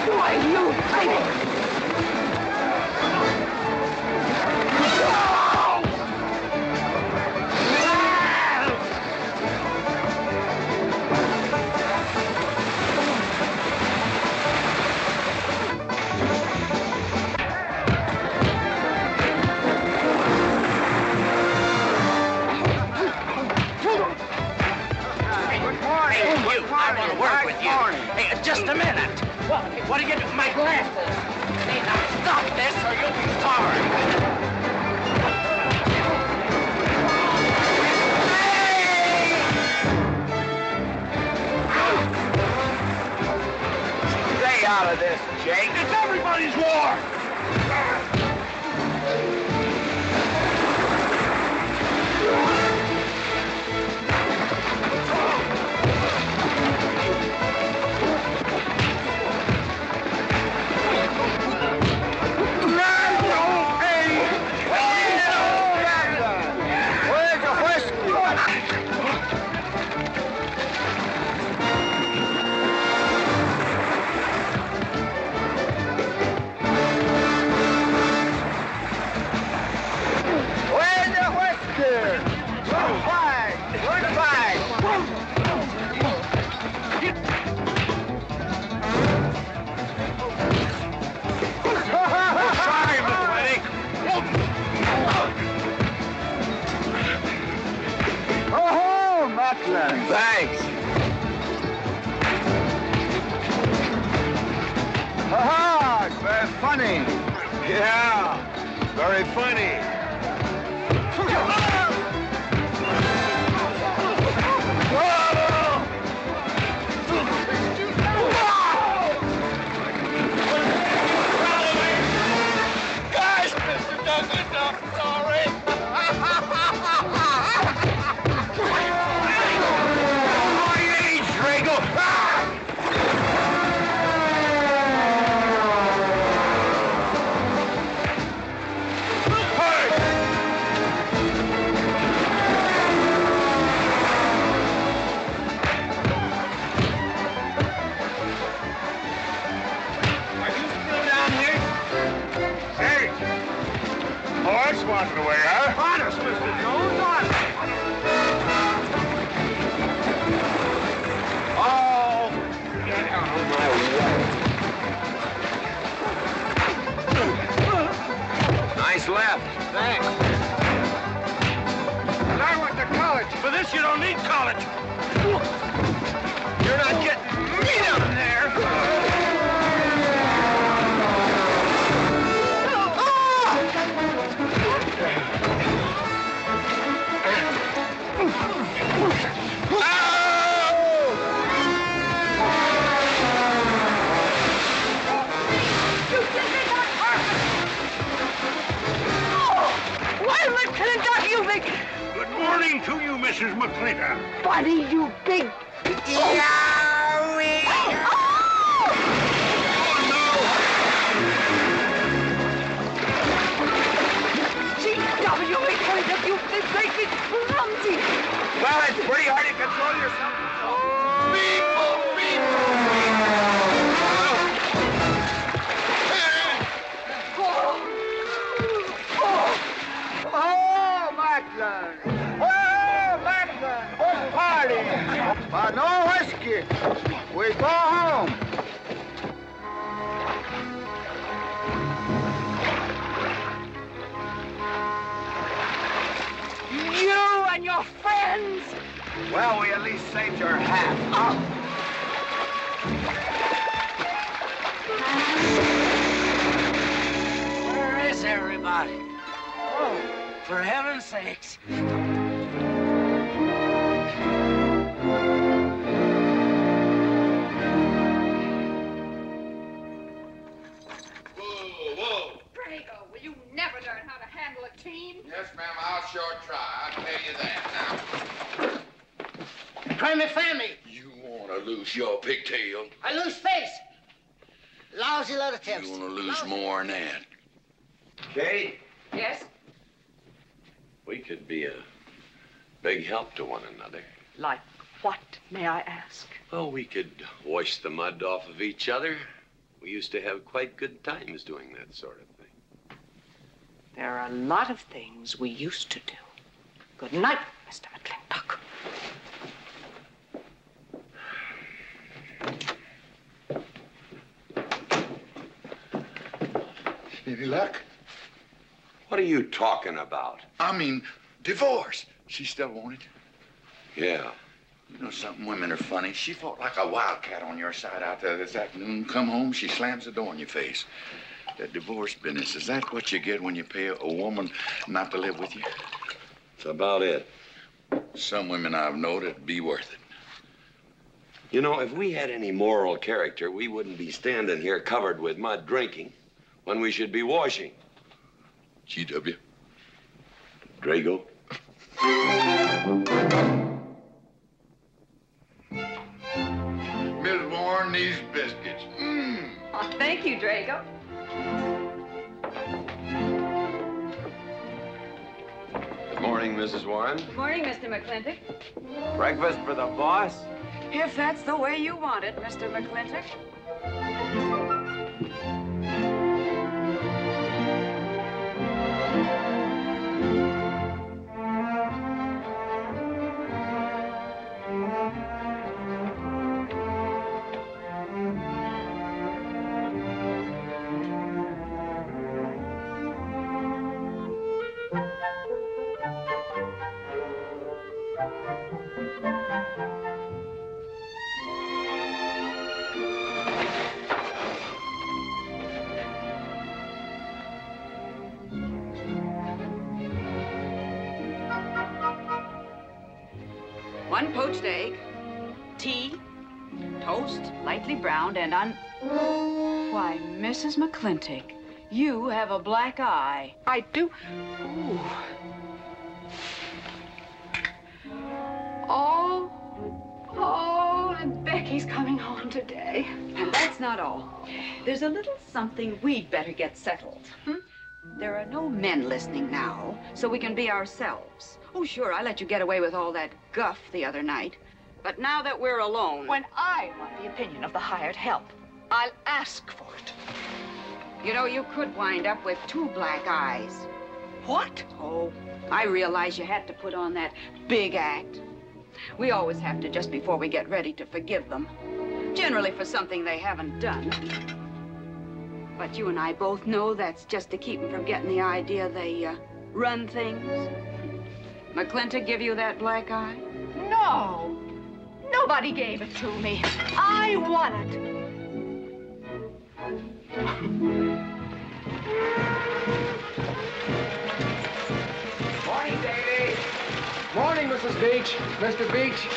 Why, you... I want to work with you. Hey, just a minute. What are you doing? My glasses. Hey, now stop this or you'll be sorry. Stay out of this, Jake. It's everybody's war. Thanks. Ha-ha! It's very funny. Yeah, very funny. Guys, Mr. Douglas, I'm sorry. college. For this, you don't need college. You're not getting me down there. McLintock, you big... Good morning to you, Mrs. McLintock. Buddy, you big... Yowie! G.W. McLintock, you big bacon clumsy! Well, it's pretty hard to control yourself. But no whiskey. We go home. You and your friends. Well, we at least saved your half. Oh. Where is everybody? Oh, for heaven's sakes. Yes, ma'am, I'll sure try. I'll tell you that now. Try me family. You want to lose your pigtail? I lose face. Lousy lot of tips. You want to lose more than that. Kate, Yes? we could be a big help to one another. Like what, may I ask? Well, we could wash the mud off of each other. We used to have quite good times doing that sort of thing. There are a lot of things we used to do. Good night, Mr. McLintock. Any luck? What are you talking about? I mean, divorce. She still want it? Yeah. You know something? Women are funny. She fought like a wildcat on your side out there this afternoon. Come home, she slams the door in your face. That divorce business, is that what you get when you pay a woman not to live with you? That's about it. Some women I've known it'd be worth it. You know, if we had any moral character, we wouldn't be standing here covered with mud drinking when we should be washing. G.W. Drago. Miss Warren, these biscuits. Oh, thank you, Drago. Good morning, Mrs. Warren. Good morning, Mr. McLintock. Breakfast for the boss? If that's the way you want it, Mr. McLintock. One poached egg, tea, toast, lightly browned, and Why, Mrs. McLintock, you have a black eye. I do. Ooh. Oh, and Becky's coming home today. And that's not all. There's a little something we'd better get settled. There are no men listening now, so we can be ourselves. Oh, sure, I let you get away with all that guff the other night. But now that we're alone... When I want the opinion of the hired help, I'll ask for it. You know, you could wind up with 2 black eyes. What? Oh, I realize you had to put on that big act. We always have to just before we get ready to forgive them. Generally for something they haven't done. But you and I both know that's just to keep them from getting the idea they run things. McLintock give you that black eye? No. Nobody gave it to me. I won it. Morning, Davy. Morning, Mrs. Beach. Mr. Beach.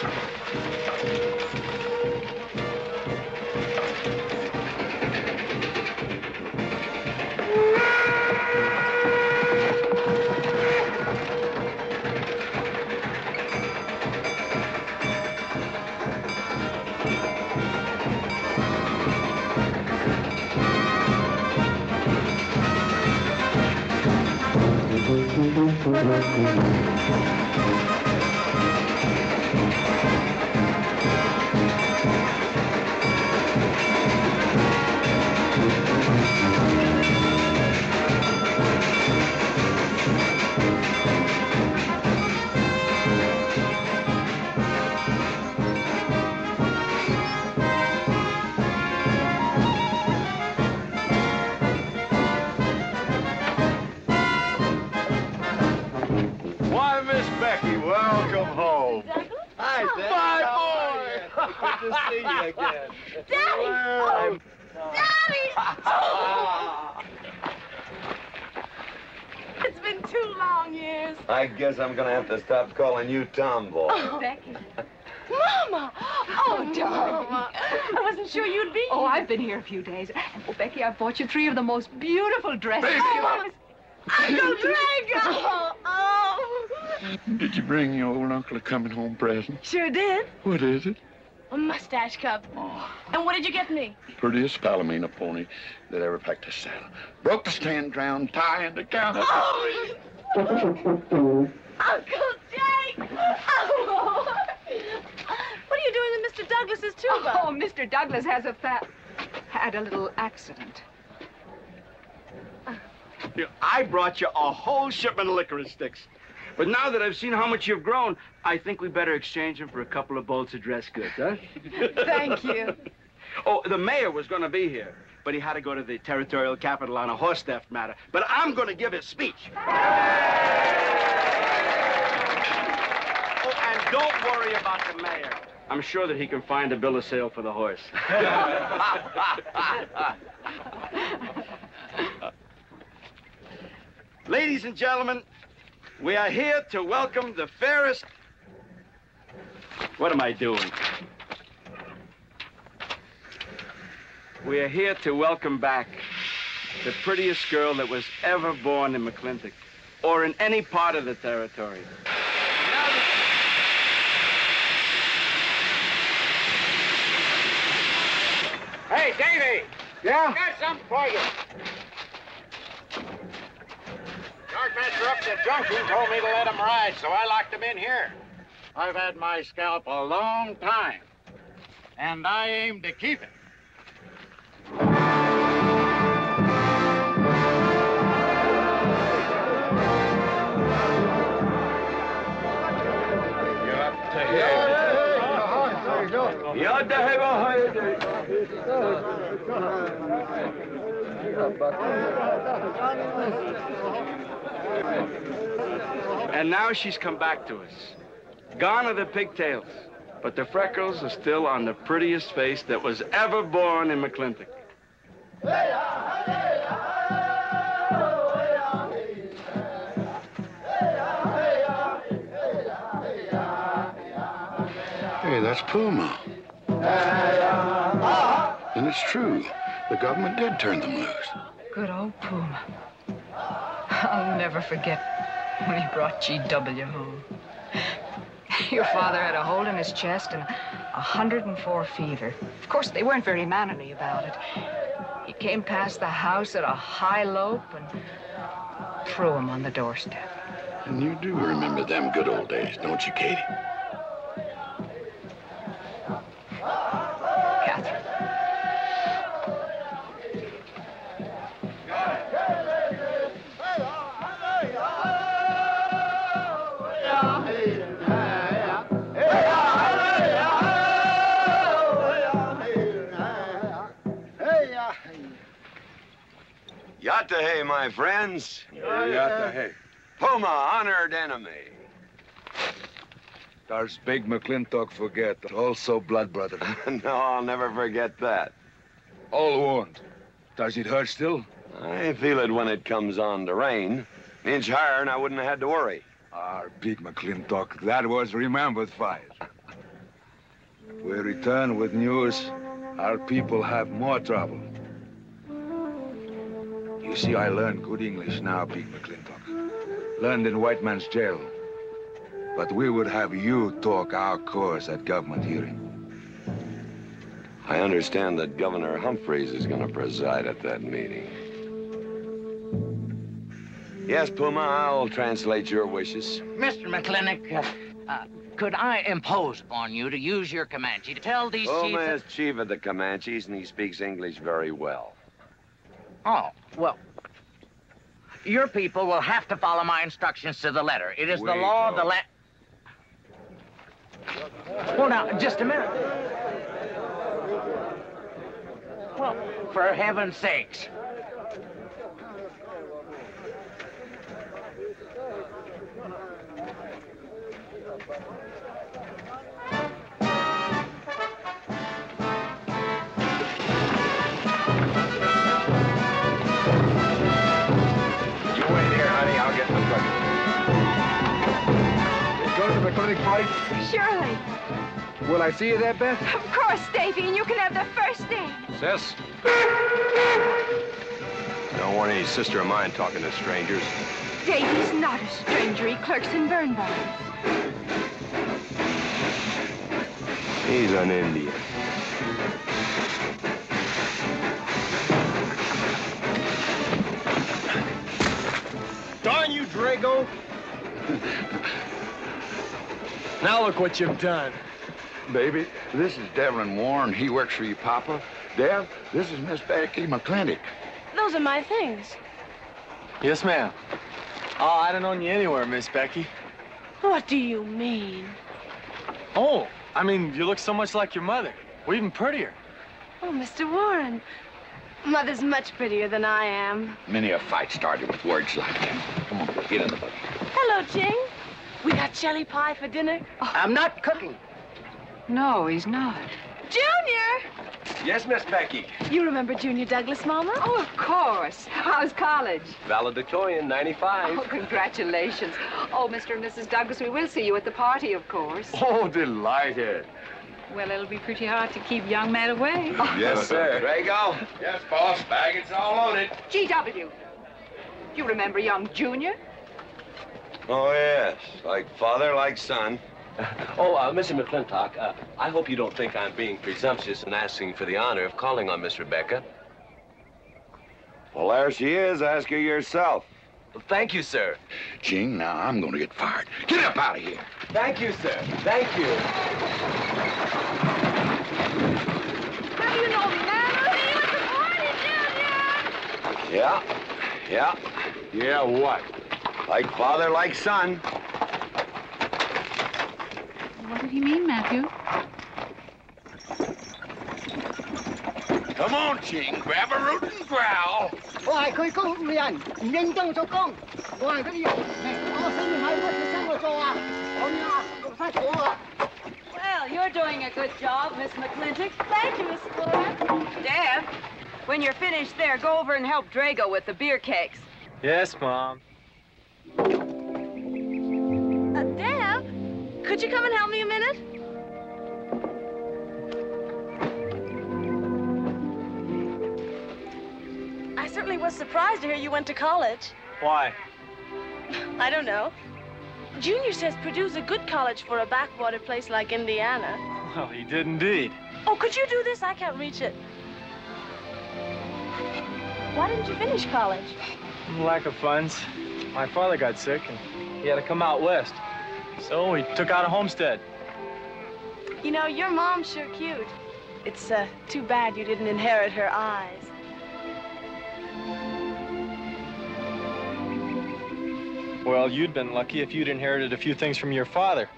Why, Miss Becky, welcome home. Hi, Becky. My boy. Good to see you again. Daddy! Well, Daddy! Oh. It's been 2 long years. I guess I'm gonna have to stop calling you Tomboy. Oh, Becky. Mama! Oh, darling. Mama. I wasn't sure you'd be here. Oh, I've been here a few days. Oh, Becky, I bought you 3 of the most beautiful dresses. Oh, Uncle Drago! Oh! Did you bring your old uncle a coming home present? Sure did. What is it? A mustache cup. And what did you get me? Prettiest Palomino pony that ever packed a saddle. Broke the stand, drowned, tie, and the counter. Oh! Uncle Jake! Oh! What are you doing with Mr. Douglas's tuba? Oh, Mr. Douglas has had a little accident. I brought you a whole shipment of licorice sticks. But now that I've seen how much you've grown, I think we better exchange them for a couple of bolts of dress goods, huh? Thank you. Oh, the mayor was going to be here, but he had to go to the territorial capital on a horse theft matter. But I'm going to give his speech. Oh, and don't worry about the mayor. I'm sure that he can find a bill of sale for the horse. Ladies and gentlemen, we are here to welcome the fairest... What am I doing? We are here to welcome back the prettiest girl that was ever born in McLintock, or in any part of the territory. Hey, Davy! Yeah? Got something for you. Yardmaster up at the junction told me to let him ride, so I locked him in here. I've had my scalp a long time, and I aim to keep it. And now she's come back to us. Gone are the pigtails, but the freckles are still on the prettiest face that was ever born in McLintock. Hey, that's Puma. And it's true. The government did turn them loose. Good old Puma. I'll never forget when he brought G.W. home. Your father had a hole in his chest and 104 fever. Of course, they weren't very mannerly about it. He came past the house at a high lope and threw him on the doorstep. And you do remember them good old days, don't you, Katie? Katherine. Yatta hey, my friends. Yatta hey. Puma, honored enemy. Does Big McLintock forget? Also blood brother. No, I'll never forget that. All wound. Does it hurt still? I feel it when it comes on to rain. An inch higher and I wouldn't have had to worry. Our Big McLintock, that was remembered fire. We return with news. Our people have more trouble. You see, I learned good English now, Big McLintock. Learned in white man's jail. But we would have you talk our cause at government hearing. I understand that Governor Humphreys is going to preside at that meeting. Yes, Puma, I'll translate your wishes. Mr. McLintock, could I impose upon you to use your Comanche to tell these Puma chiefs... is chief of the Comanches, and he speaks English very well. Oh, well, your people will have to follow my instructions to the letter. It is the law of the land... Well, now, just a minute. Well, for heaven's sakes. Party? Surely. Will I see you there, Beth? Of course, Davy, and you can have the first name. Sis? Don't want any sister of mine talking to strangers. Davy's not a stranger. He clerks in Birnbaum. He's an Indian. Darn you, Drago! Now look what you've done. Baby, this is Devlin Warren. He works for you, Papa. Dev, this is Miss Becky McLintock. Those are my things. Yes, ma'am. Oh, I don't own you anywhere, Miss Becky. What do you mean? Oh, I mean, you look so much like your mother. Well, even prettier. Oh, Mr. Warren. Mother's much prettier than I am. Many a fight started with words like that. Come on, get in the buggy. Hello, Ching. We got jelly pie for dinner. Oh. I'm not cooking. No, he's not. Junior! Yes, Miss Becky. You remember Junior Douglas, Mama? Oh, of course. How's college? Valedictorian, 95. Oh, congratulations. Oh, Mr. and Mrs. Douglas, we will see you at the party, of course. Oh, delighted. Well, it'll be pretty hard to keep young men away. Yes, sir. Drago? Yes, boss. Baggage all loaded. G.W. You remember young Junior? Oh, yes. Like father, like son. Mr. McLintock, I hope you don't think I'm being presumptuous in asking for the honor of calling on Miss Rebecca. Well, there she is. Ask her yourself. Well, thank you, sir. Ching, now I'm going to get fired. Get up out of here. Thank you, sir. Thank you. How do you know me, Nana? See you at the party, Junior! Yeah. Yeah, what? Like father, like son. What did he mean, Matthew? Come on, Ching. Grab a root and growl. Well, you're doing a good job, Miss McLintock. Thank you, Miss Flora. Deb, when you're finished there, go over and help Drago with the beer cakes. Yes, Mom. Deb, could you come and help me a minute? I certainly was surprised to hear you went to college. Why? I don't know. Junior says Purdue's a good college for a backwater place like Indiana. Well, he did indeed. Oh, could you do this? I can't reach it. Why didn't you finish college? Lack of funds. My father got sick, and he had to come out west. So we took out a homestead. You know, your mom's sure cute. It's too bad you didn't inherit her eyes. Well, you'd been lucky if you'd inherited a few things from your father.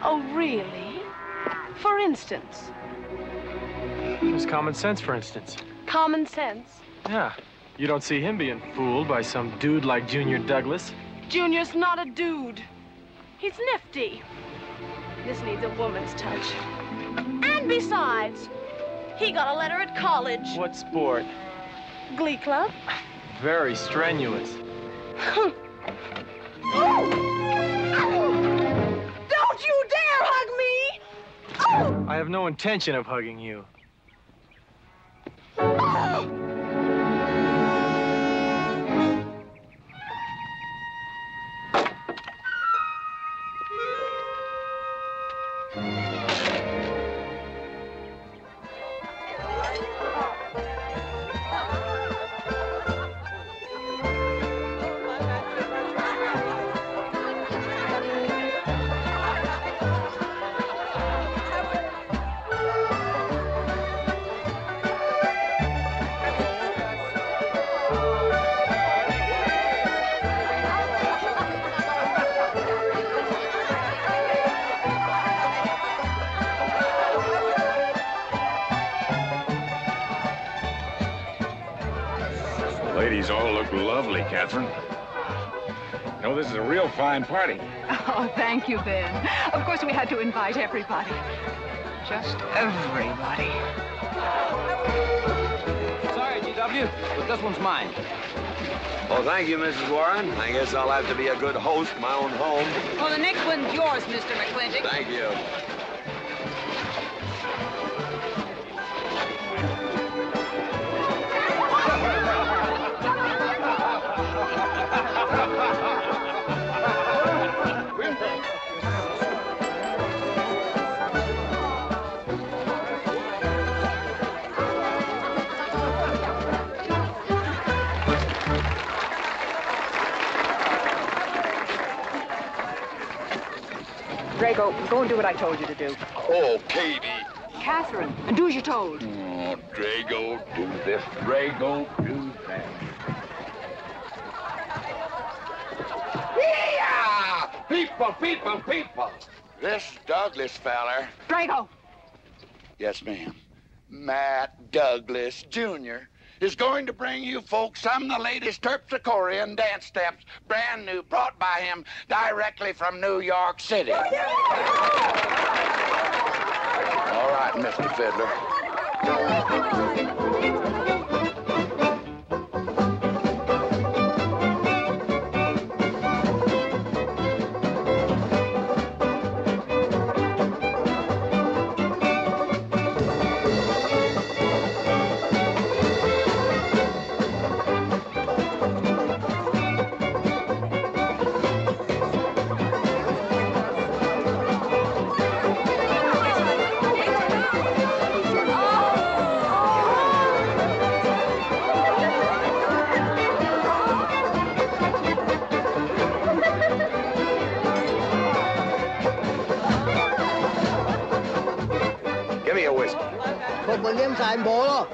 Oh, really? For instance? It was common sense, for instance. Common sense? Yeah. You don't see him being fooled by some dude like Junior Douglas. Junior's not a dude. He's It's nifty. This needs a woman's touch. And besides, he got a letter at college. What sport? Glee club. Very strenuous. Don't you dare hug me! Oh! I have no intention of hugging you. Ladies all look lovely, Katherine. You know, this is a real fine party. Oh, thank you, Ben. Of course, we had to invite everybody. Just everybody. Sorry, GW, but this one's mine. Well, thank you, Mrs. Warren. I guess I'll have to be a good host in my own home. Well, the next one's yours, Mr. McLintock. Thank you. Drago, go and do what I told you to do. Oh, Katie. Katherine, and do as you're told. Oh, Drago, do this. Drago, do that. Yeah! People! This Douglas feller. Drago! Yes, ma'am. Matt Douglas, Jr. is going to bring you folks some of the latest terpsichorean dance steps, brand new, brought by him directly from New York City. All right, Mr. Fiddler.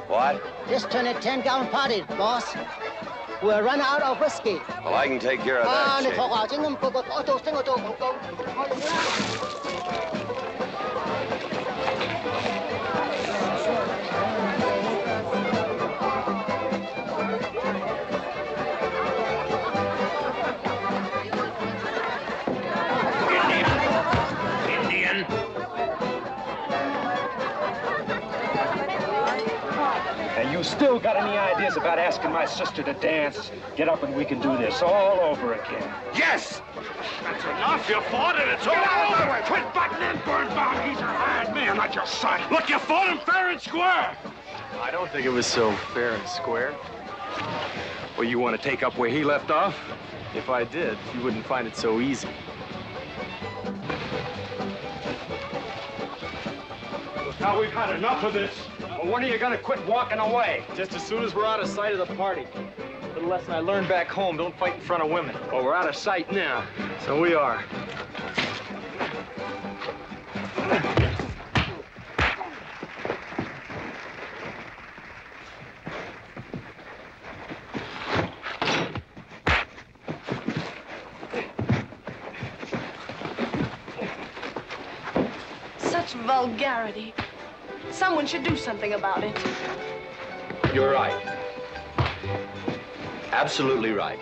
What? Just turn it 10-gallon party, boss. We'll run out of whiskey. Well, I can take care of that, Chief. You still got any ideas about asking my sister to dance? Get up and we can do this all over again. Yes! That's enough. You fought it. It's all over. Quit butting in, Birnbaum. He's a hard man, not your son. Look, you fought him fair and square. I don't think it was so fair and square. Well, you want to take up where he left off? If I did, you wouldn't find it so easy. Look, now we've had enough of this. Well, when are you gonna quit walking away? Just as soon as we're out of sight of the party. The lesson I learned back home, don't fight in front of women. Well, we're out of sight now. So we are. Such vulgarity. Someone should do something about it. You're right. Absolutely right.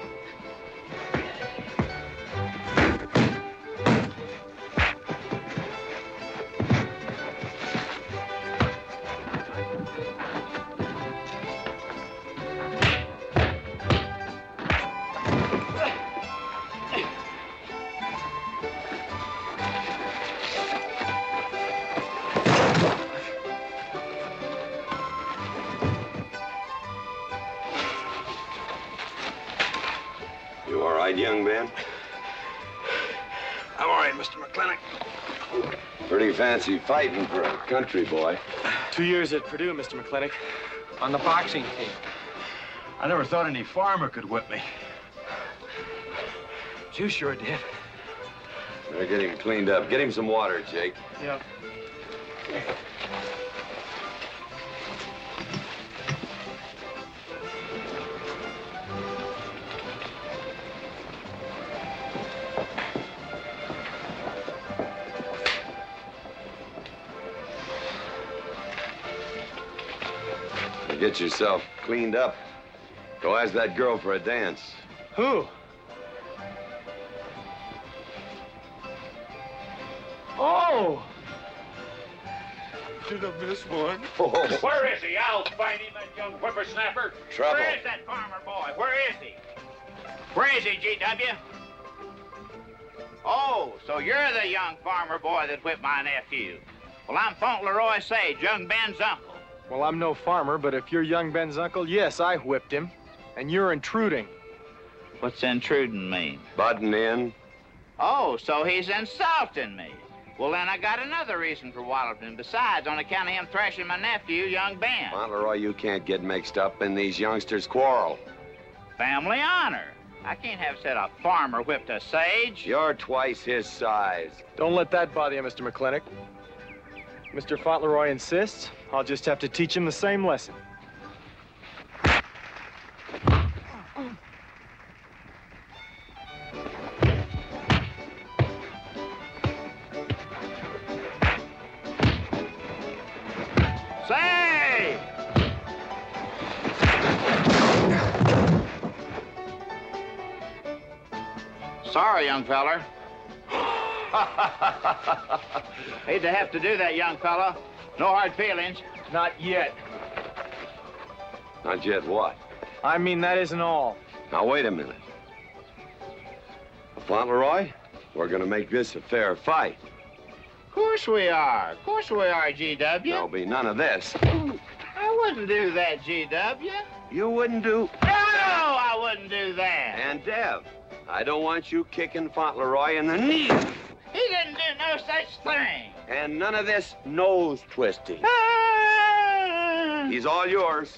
right, Mr. McLintock. Pretty fancy fighting for a country boy. 2 years at Purdue, Mr. McLintock, on the boxing team. I never thought any farmer could whip me. You sure did. Better get him cleaned up. Get him some water, Jake. Yeah. Get yourself cleaned up. Go ask that girl for a dance. Who? Oh! Did I miss one? Where is he? I'll find him, that young whippersnapper. Trouble. Where is that farmer boy? Where is he? Where is he, G.W.? Oh, so you're the young farmer boy that whipped my nephew. Well, I'm Fauntleroy Sage, young Ben's uncle. Well, I'm no farmer, but if you're young Ben's uncle, yes, I whipped him. And you're intruding. What's intruding mean? Butting in. Oh, so he's insulting me. Well, then I got another reason for walloping him. Besides, on account of him thrashing my nephew, young Ben. Fauntleroy, you can't get mixed up in these youngsters' quarrel. Family honor. I can't have said a farmer whipped a sage. You're twice his size. Don't let that bother you, Mr. McLintock. Mr. Fauntleroy insists. I'll just have to teach him the same lesson. Say! Sorry, young feller. Hate to have to do that, young fella. No hard feelings. Not yet. Not yet what? I mean, that isn't all. Now, wait a minute. Fauntleroy, we're gonna make this a fair fight. Of course we are. Of course we are, G.W. There'll be none of this. I wouldn't do that, G.W. You wouldn't do... No, I wouldn't do that. And Dev, I don't want you kicking Fauntleroy in the knee. He didn't do no such thing. And none of this nose twisting. He's all yours.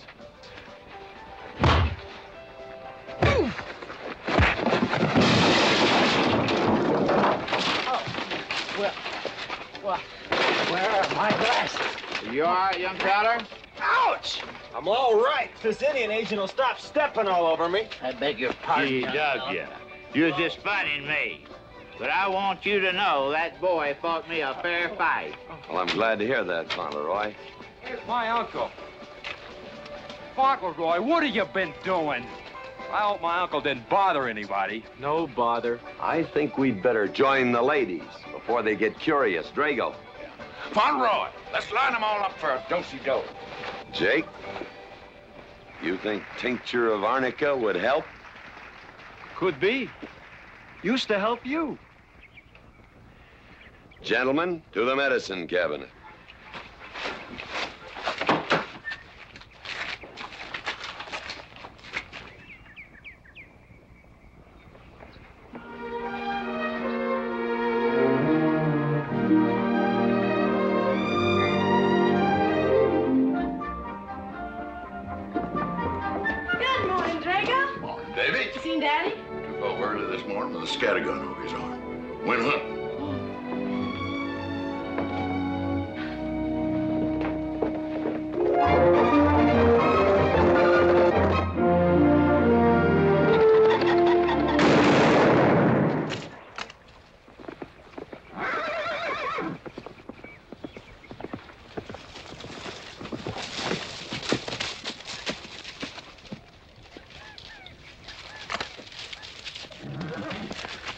Well, where are my glasses? You all right, young feller? Ouch! I'm all right. This Indian agent will stop stepping all over me. I beg your pardon. G.W., you're just funning me. But I want you to know that boy fought me a fair fight. Well, I'm glad to hear that, Fauntleroy. Here's my uncle. Fauntleroy, what have you been doing? I hope my uncle didn't bother anybody. No bother. I think we'd better join the ladies before they get curious. Drago. Fauntleroy, let's line them all up for a do-si-do. Jake, you think tincture of arnica would help? Could be. Used to help you. Gentlemen, to the medicine cabinet. Good morning, Drago. Morning, Davy. You seen Daddy? Took over early this morning with a scattergun over his arm. Went hunting.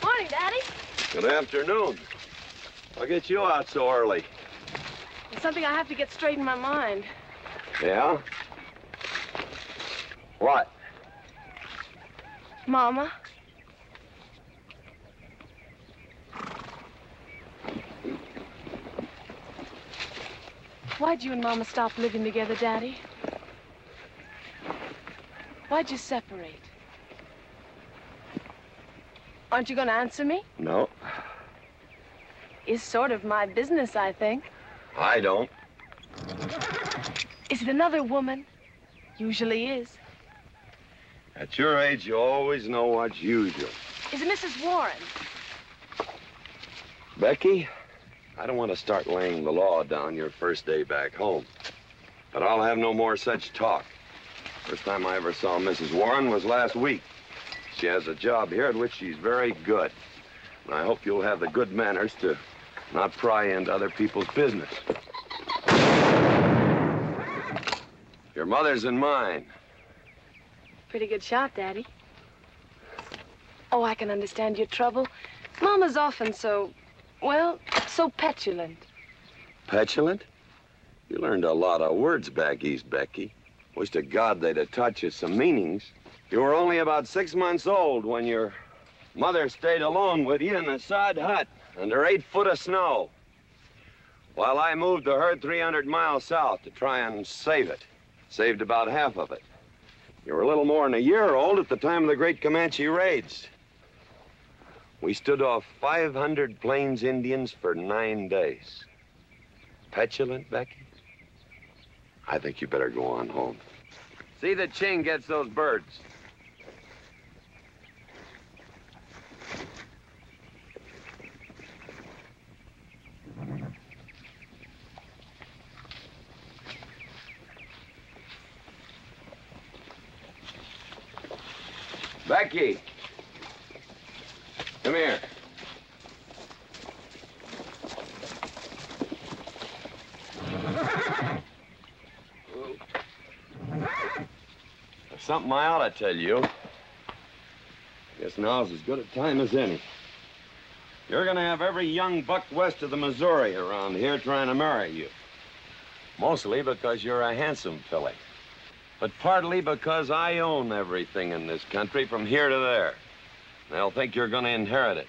Morning, Daddy. Good afternoon. I'll get you out so early. There's something I have to get straight in my mind. Yeah? What? Mama. Why'd you and Mama stop living together, Daddy? Why'd you separate? Aren't you going to answer me? No. is sort of my business, I think. I don't. Is it another woman? Usually is. At your age, you always know what's usual. Is it Mrs. Warren? Becky, I don't want to start laying the law down your first day back home. But I'll have no more such talk. First time I ever saw Mrs. Warren was last week. She has a job here at which she's very good. And I hope you'll have the good manners to not pry into other people's business. Your mother's and mine. Pretty good shot, Daddy. Oh, I can understand your trouble. Mama's often so, well, so petulant. Petulant? You learned a lot of words back east, Becky. Wish to God they'd have taught you some meanings. You were only about 6 months old when your mother stayed alone with you in a sod hut under 8 foot of snow, while I moved the herd 300 miles south to try and save it. Saved about half of it. You were a little more than a year old at the time of the great Comanche raids. We stood off 500 Plains Indians for 9 days. Petulant, Becky? I think you better go on home. See that Ching gets those birds. Becky, come here. There's something I ought to tell you. I guess now's as good a time as any. You're gonna have every young buck west of the Missouri around here trying to marry you. Mostly because you're a handsome filly. But partly because I own everything in this country from here to there. They'll think you're gonna inherit it.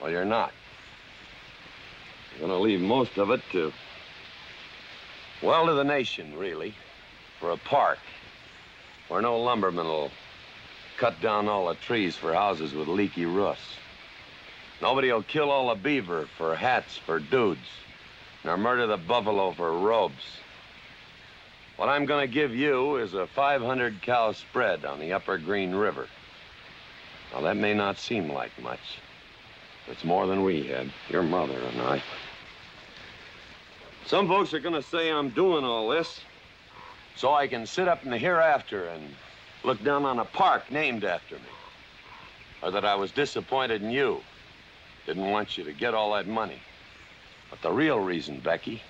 Well, you're not. You're gonna leave most of it to, well, to the nation, really. For a park where no lumberman will cut down all the trees for houses with leaky roofs. Nobody will kill all the beaver for hats for dudes, nor murder the buffalo for robes. What I'm gonna give you is a 500 cow spread on the upper Green River. Now, that may not seem like much. It's more than we had, your mother and I. Some folks are gonna say I'm doing all this so I can sit up in the hereafter and look down on a park named after me. Or that I was disappointed in you. Didn't want you to get all that money. But the real reason, Becky,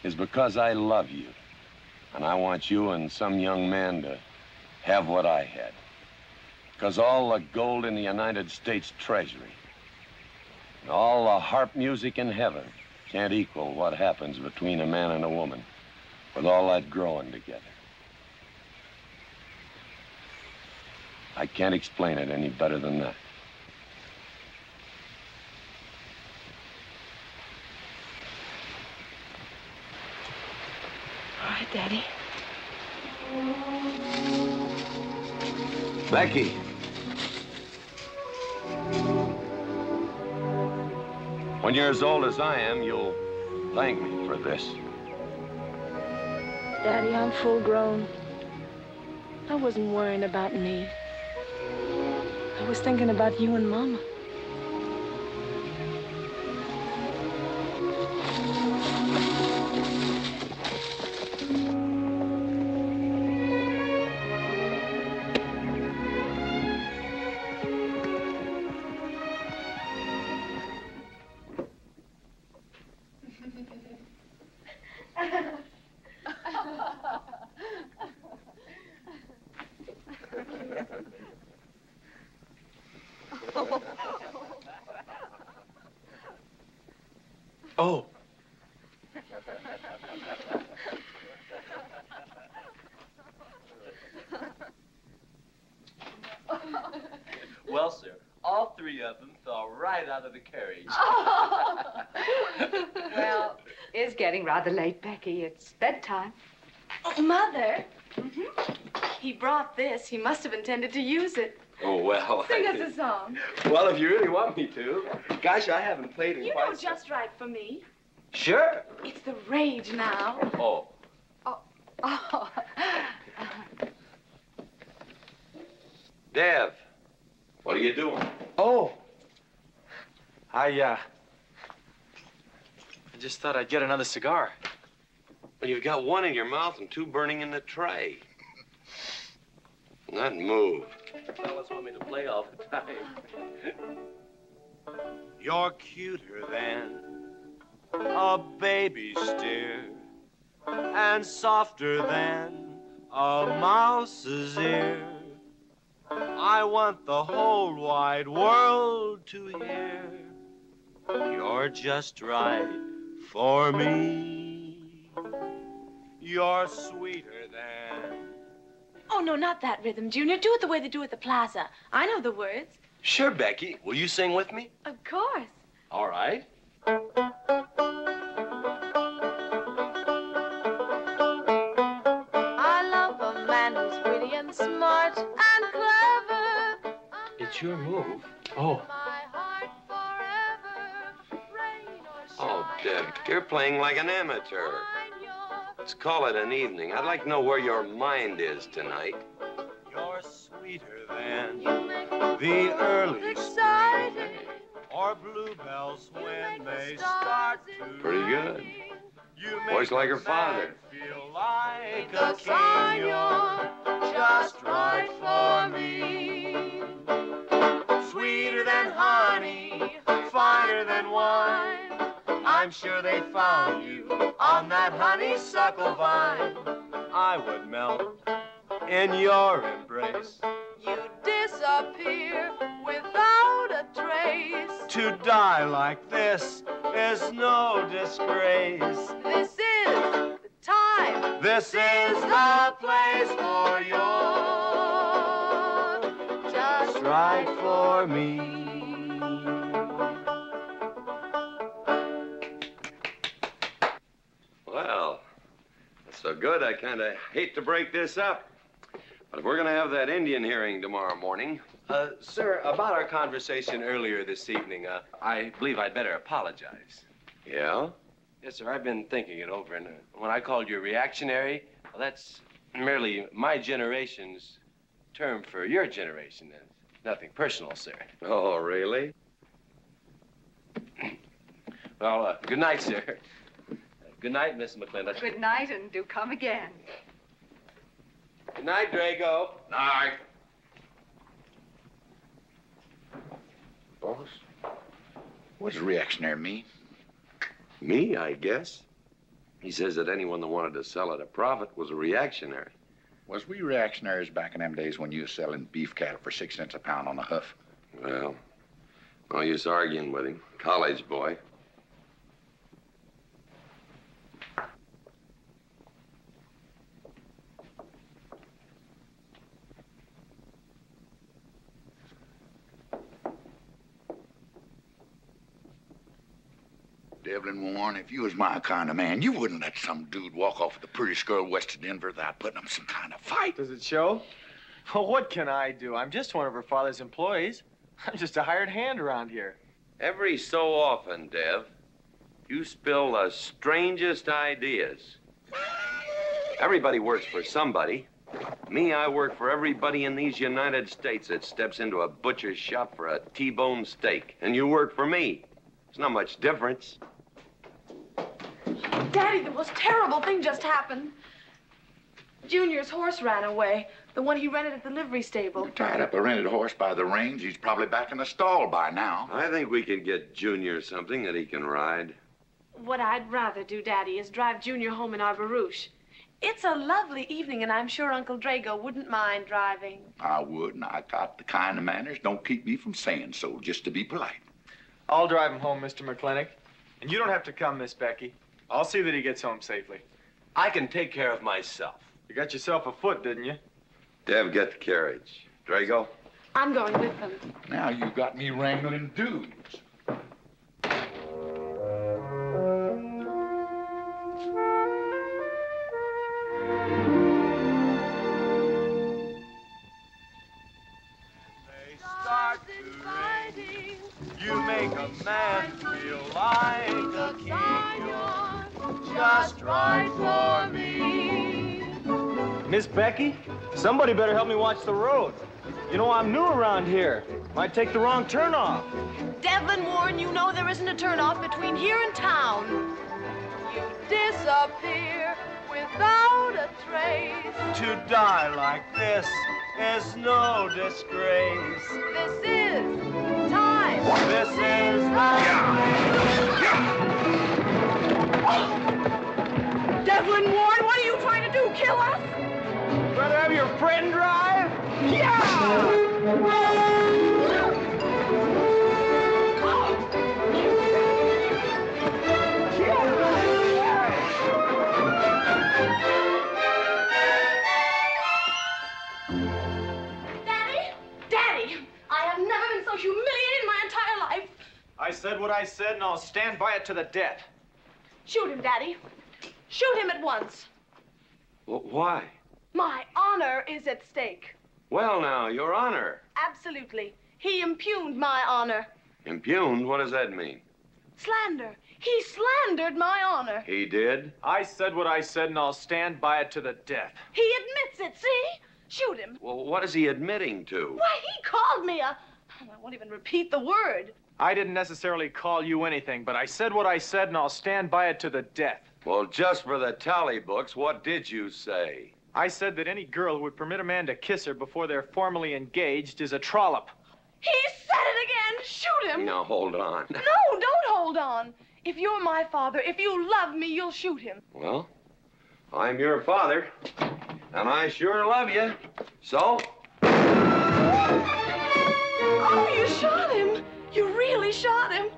is because I love you. And I want you and some young man to have what I had. Because all the gold in the United States Treasury and all the harp music in heaven can't equal what happens between a man and a woman with all that growing together. I can't explain it any better than that. All right, Daddy. Becky. When you're as old as I am, you'll thank me for this. Daddy, I'm full grown. I wasn't worrying about me. I was thinking about you and Mama. Oh. Well, sir, all 3 of them fell right out of the carriage. Well, it's getting rather late, Becky. It's bedtime. Oh, Mother. He brought this. He must have intended to use it. Oh, well. Sing us a song. Well, if you really want me to. Gosh, I haven't played in You quite know just right for me. Sure. It's the rage now. Oh. Oh. Dev, what are you doing? Oh. I just thought I'd get another cigar. Well, you've got one in your mouth and two burning in the tray. Not move. Fellas want me to play all the time. You're cuter than a baby steer and softer than a mouse's ear. I want the whole wide world to hear. You're just right for me. You're sweeter than... Oh, no, not that rhythm, Junior. Do it the way they do at the plaza. I know the words. Sure, Becky. Will you sing with me? Of course. All right. I love a man who's witty and smart and clever. It's your move. Oh. Oh, Deb, you're playing like an amateur. Let's call it an evening. I'd like to know where your mind is tonight. You're sweeter than the early spring or bluebells when they start to Pretty good. You Voice like her father. feel like a king. You're just right for me. Sweeter than honey, finer than wine. I'm sure they found you on that honeysuckle vine. I would melt in your embrace. You disappear without a trace. To die like this is no disgrace. This is the time. This is the place for you. Just right for me. Well, that's so good, I kind of hate to break this up. But if we're going to have that Indian hearing tomorrow morning... Sir, about our conversation earlier this evening, I believe I'd better apologize. Yeah? Yes, sir, I've been thinking it over, and when I called you reactionary, well, that's merely my generation's term for your generation. Nothing personal, sir. Oh, really? Well, good night, sir. Good night, Miss McLintock. Good night, and do come again. Good night, Drago. Night. Boss, what does reactionary mean? Me, I guess. He says that anyone that wanted to sell at a profit was a reactionary. Was we reactionaries back in them days when you was selling beef cattle for 6 cents a pound on the hoof? Well, no use arguing with him. College boy. Devlin Warren, if you was my kind of man, you wouldn't let some dude walk off with the prettiest girl west of Denver without putting up some kind of fight. Does it show? Well, what can I do? I'm just one of her father's employees. I'm just a hired hand around here. Every so often, Dev, you spill the strangest ideas. Everybody works for somebody. Me, I work for everybody in these United States that steps into a butcher's shop for a T-bone steak. And you work for me. There's not much difference. Daddy, the most terrible thing just happened. Junior's horse ran away. The one he rented at the livery stable. Tied up a rented horse by the reins. He's probably back in the stall by now. I think we can get Junior something that he can ride. What I'd rather do, Daddy, is drive Junior home in our barouche. It's a lovely evening, and I'm sure Uncle Drago wouldn't mind driving. I would, and I got the kind of manners don't keep me from saying so, just to be polite. I'll drive him home, Mr. McLintock. And you don't have to come, Miss Becky. I'll see that he gets home safely. I can take care of myself. You got yourself a foot, didn't you? Dev, get the carriage. Drago? I'm going with them. Now you got me wrangling dudes. like a king, you're just right for me. Miss Becky, somebody better help me watch the road. You know, I'm new around here. Might take the wrong turnoff. Devlin Warren, you know there isn't a turnoff between here and town. You disappear without a trace. To die like this is no disgrace. This is time. This is Devlin Warren, what are you trying to do? Kill us? Rather have your friend drive? Yeah! Humiliated in my entire life. I said what I said, and I'll stand by it to the death. Shoot him, Daddy. Shoot him at once. Why? My honor is at stake. Well, now, Your Honor. Absolutely. He impugned my honor. Impugned? What does that mean? Slander. He slandered my honor. He did? I said what I said, and I'll stand by it to the death. He admits it, see? Shoot him. Well, what is he admitting to? Why, he called me a... I won't even repeat the word. I didn't necessarily call you anything, but I said what I said, and I'll stand by it to the death. Well, just for the tally books, what did you say? I said that any girl who would permit a man to kiss her before they're formally engaged is a trollop. He said it again. Shoot him. Now, hold on. No, don't hold on. If you're my father, if you love me, you'll shoot him. Well, I'm your father, and I sure love you. So... Oh, you shot him. You really shot him.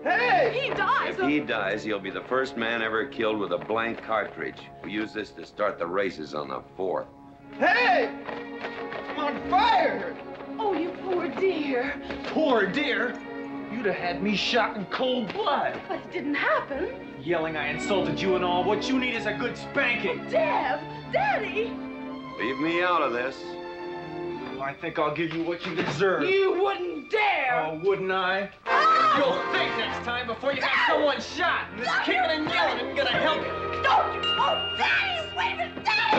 Hey! He dies. If he dies, he'll be the first man ever killed with a blank cartridge. We use this to start the races on the 4th. Hey! I'm on fire! Oh, you poor dear. Poor dear? You'd have had me shot in cold blood. But it didn't happen. Yelling I insulted you and all. What you need is a good spanking. Dev! Daddy! Leave me out of this. I think I'll give you what you deserve. You wouldn't dare! Oh, wouldn't I? You'll think next time before you have someone shot. And this kicking and yelling isn't gonna help you. Don't you! Oh, Daddy! Wait a minute! Daddy!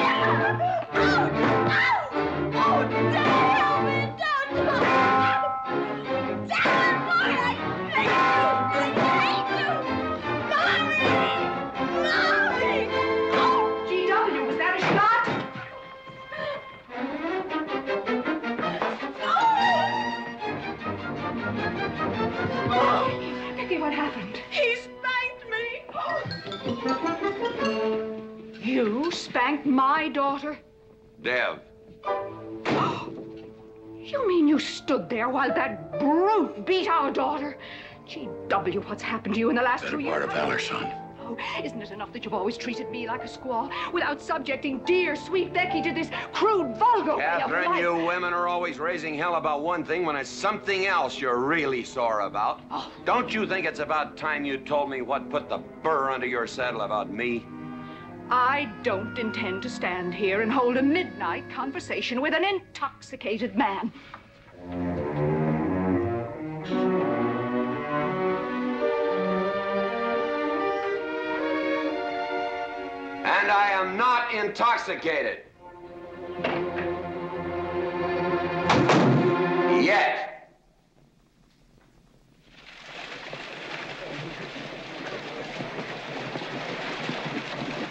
Oh, Daddy, help me! Don't! Daddy, boy, I hate you! Mommy! Oh, G.W., was that a shot? Becky, what happened? He spanked me! You spanked my daughter? Dev. You mean you stood there while that brute beat our daughter? G.W., what's happened to you in the last 2 years? Better part of valor, son. Oh, isn't it enough that you've always treated me like a squaw without subjecting dear, sweet Becky to this crude, vulgar way of Katherine, life? you women are always raising hell about one thing when it's something else you're really sore about. Oh. Don't you think it's about time you told me what put the burr under your saddle about me? I don't intend to stand here and hold a midnight conversation with an intoxicated man. And I am not intoxicated. Yet.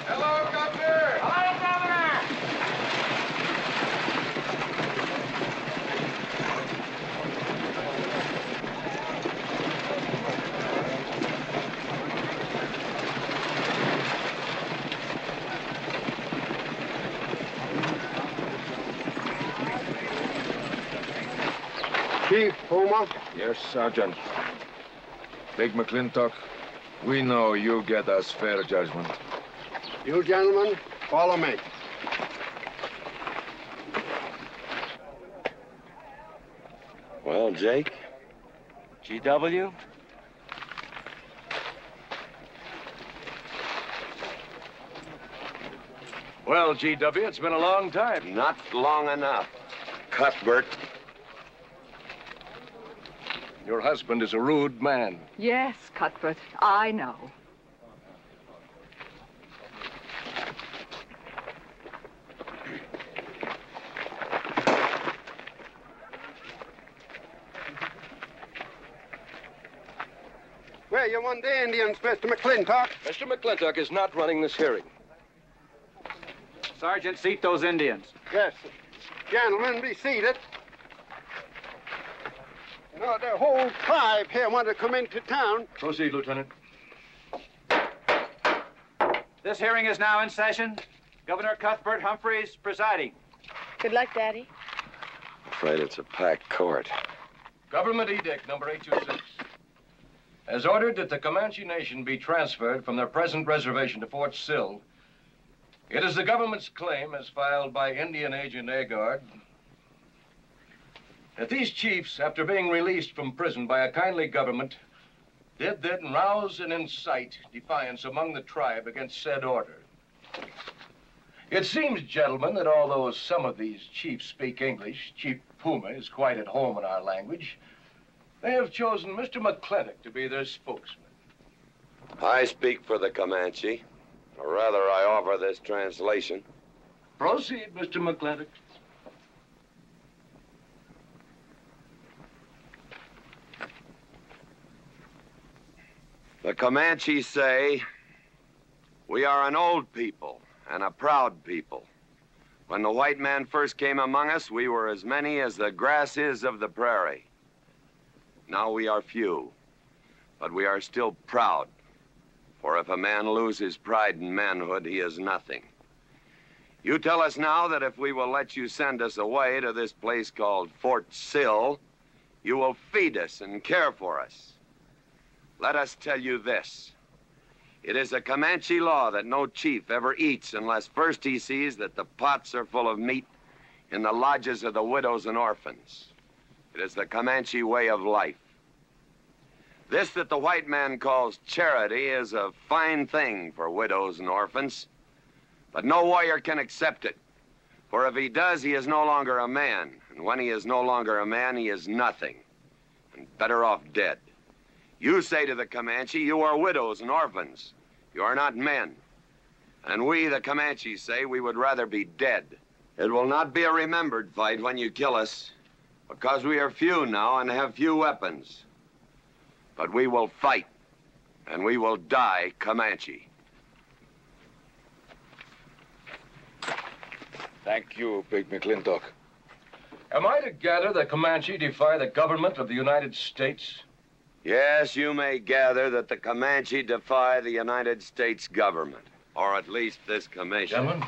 Hello, Governor! Hello, Governor! Chief Puma? Yes, Sergeant. Big McLintock, we know you get us fair judgment. You gentlemen, follow me. Well, Jake? G.W.? Well, G.W., it's been a long time. Not long enough. Cuthbert. Your husband is a rude man. Yes, Cuthbert, I know. Where you want the Indians, Mr. McLintock? Mr. McLintock is not running this hearing. Sergeant, seat those Indians. Yes. Gentlemen, be seated. You know, the whole tribe here want to come into town. Proceed, Lieutenant. This hearing is now in session. Governor Cuthbert Humphreys presiding. Good luck, Daddy. Afraid it's a packed court. Government Edict number 826. Has ordered that the Comanche Nation be transferred from their present reservation to Fort Sill. It is the government's claim, as filed by Indian Agent Agard, that these chiefs, after being released from prison by a kindly government, did then rouse and incite defiance among the tribe against said order. It seems, gentlemen, that although some of these chiefs speak English, Chief Puma is quite at home in our language, they have chosen Mr. McLintock to be their spokesman. I speak for the Comanche, or rather I offer this translation. Proceed, Mr. McLintock. The Comanche say, we are an old people and a proud people. When the white man first came among us, we were as many as the grass is of the prairie. Now we are few, but we are still proud. For if a man loses pride in manhood, he is nothing. You tell us now that if we will let you send us away to this place called Fort Sill, you will feed us and care for us. Let us tell you this. It is a Comanche law that no chief ever eats unless first he sees that the pots are full of meat in the lodges of the widows and orphans. It is the Comanche way of life. This that the white man calls charity is a fine thing for widows and orphans, but no warrior can accept it. For if he does, he is no longer a man. And when he is no longer a man, he is nothing, and better off dead. You say to the Comanche, you are widows and orphans. You are not men. And we, the Comanche, say we would rather be dead. It will not be a remembered fight when you kill us, because we are few now and have few weapons. But we will fight, and we will die Comanche. Thank you, Big McLintock. Am I to gather that Comanche defy the government of the United States? Yes, you may gather that the Comanche defy the United States government, or at least this commission. Gentlemen.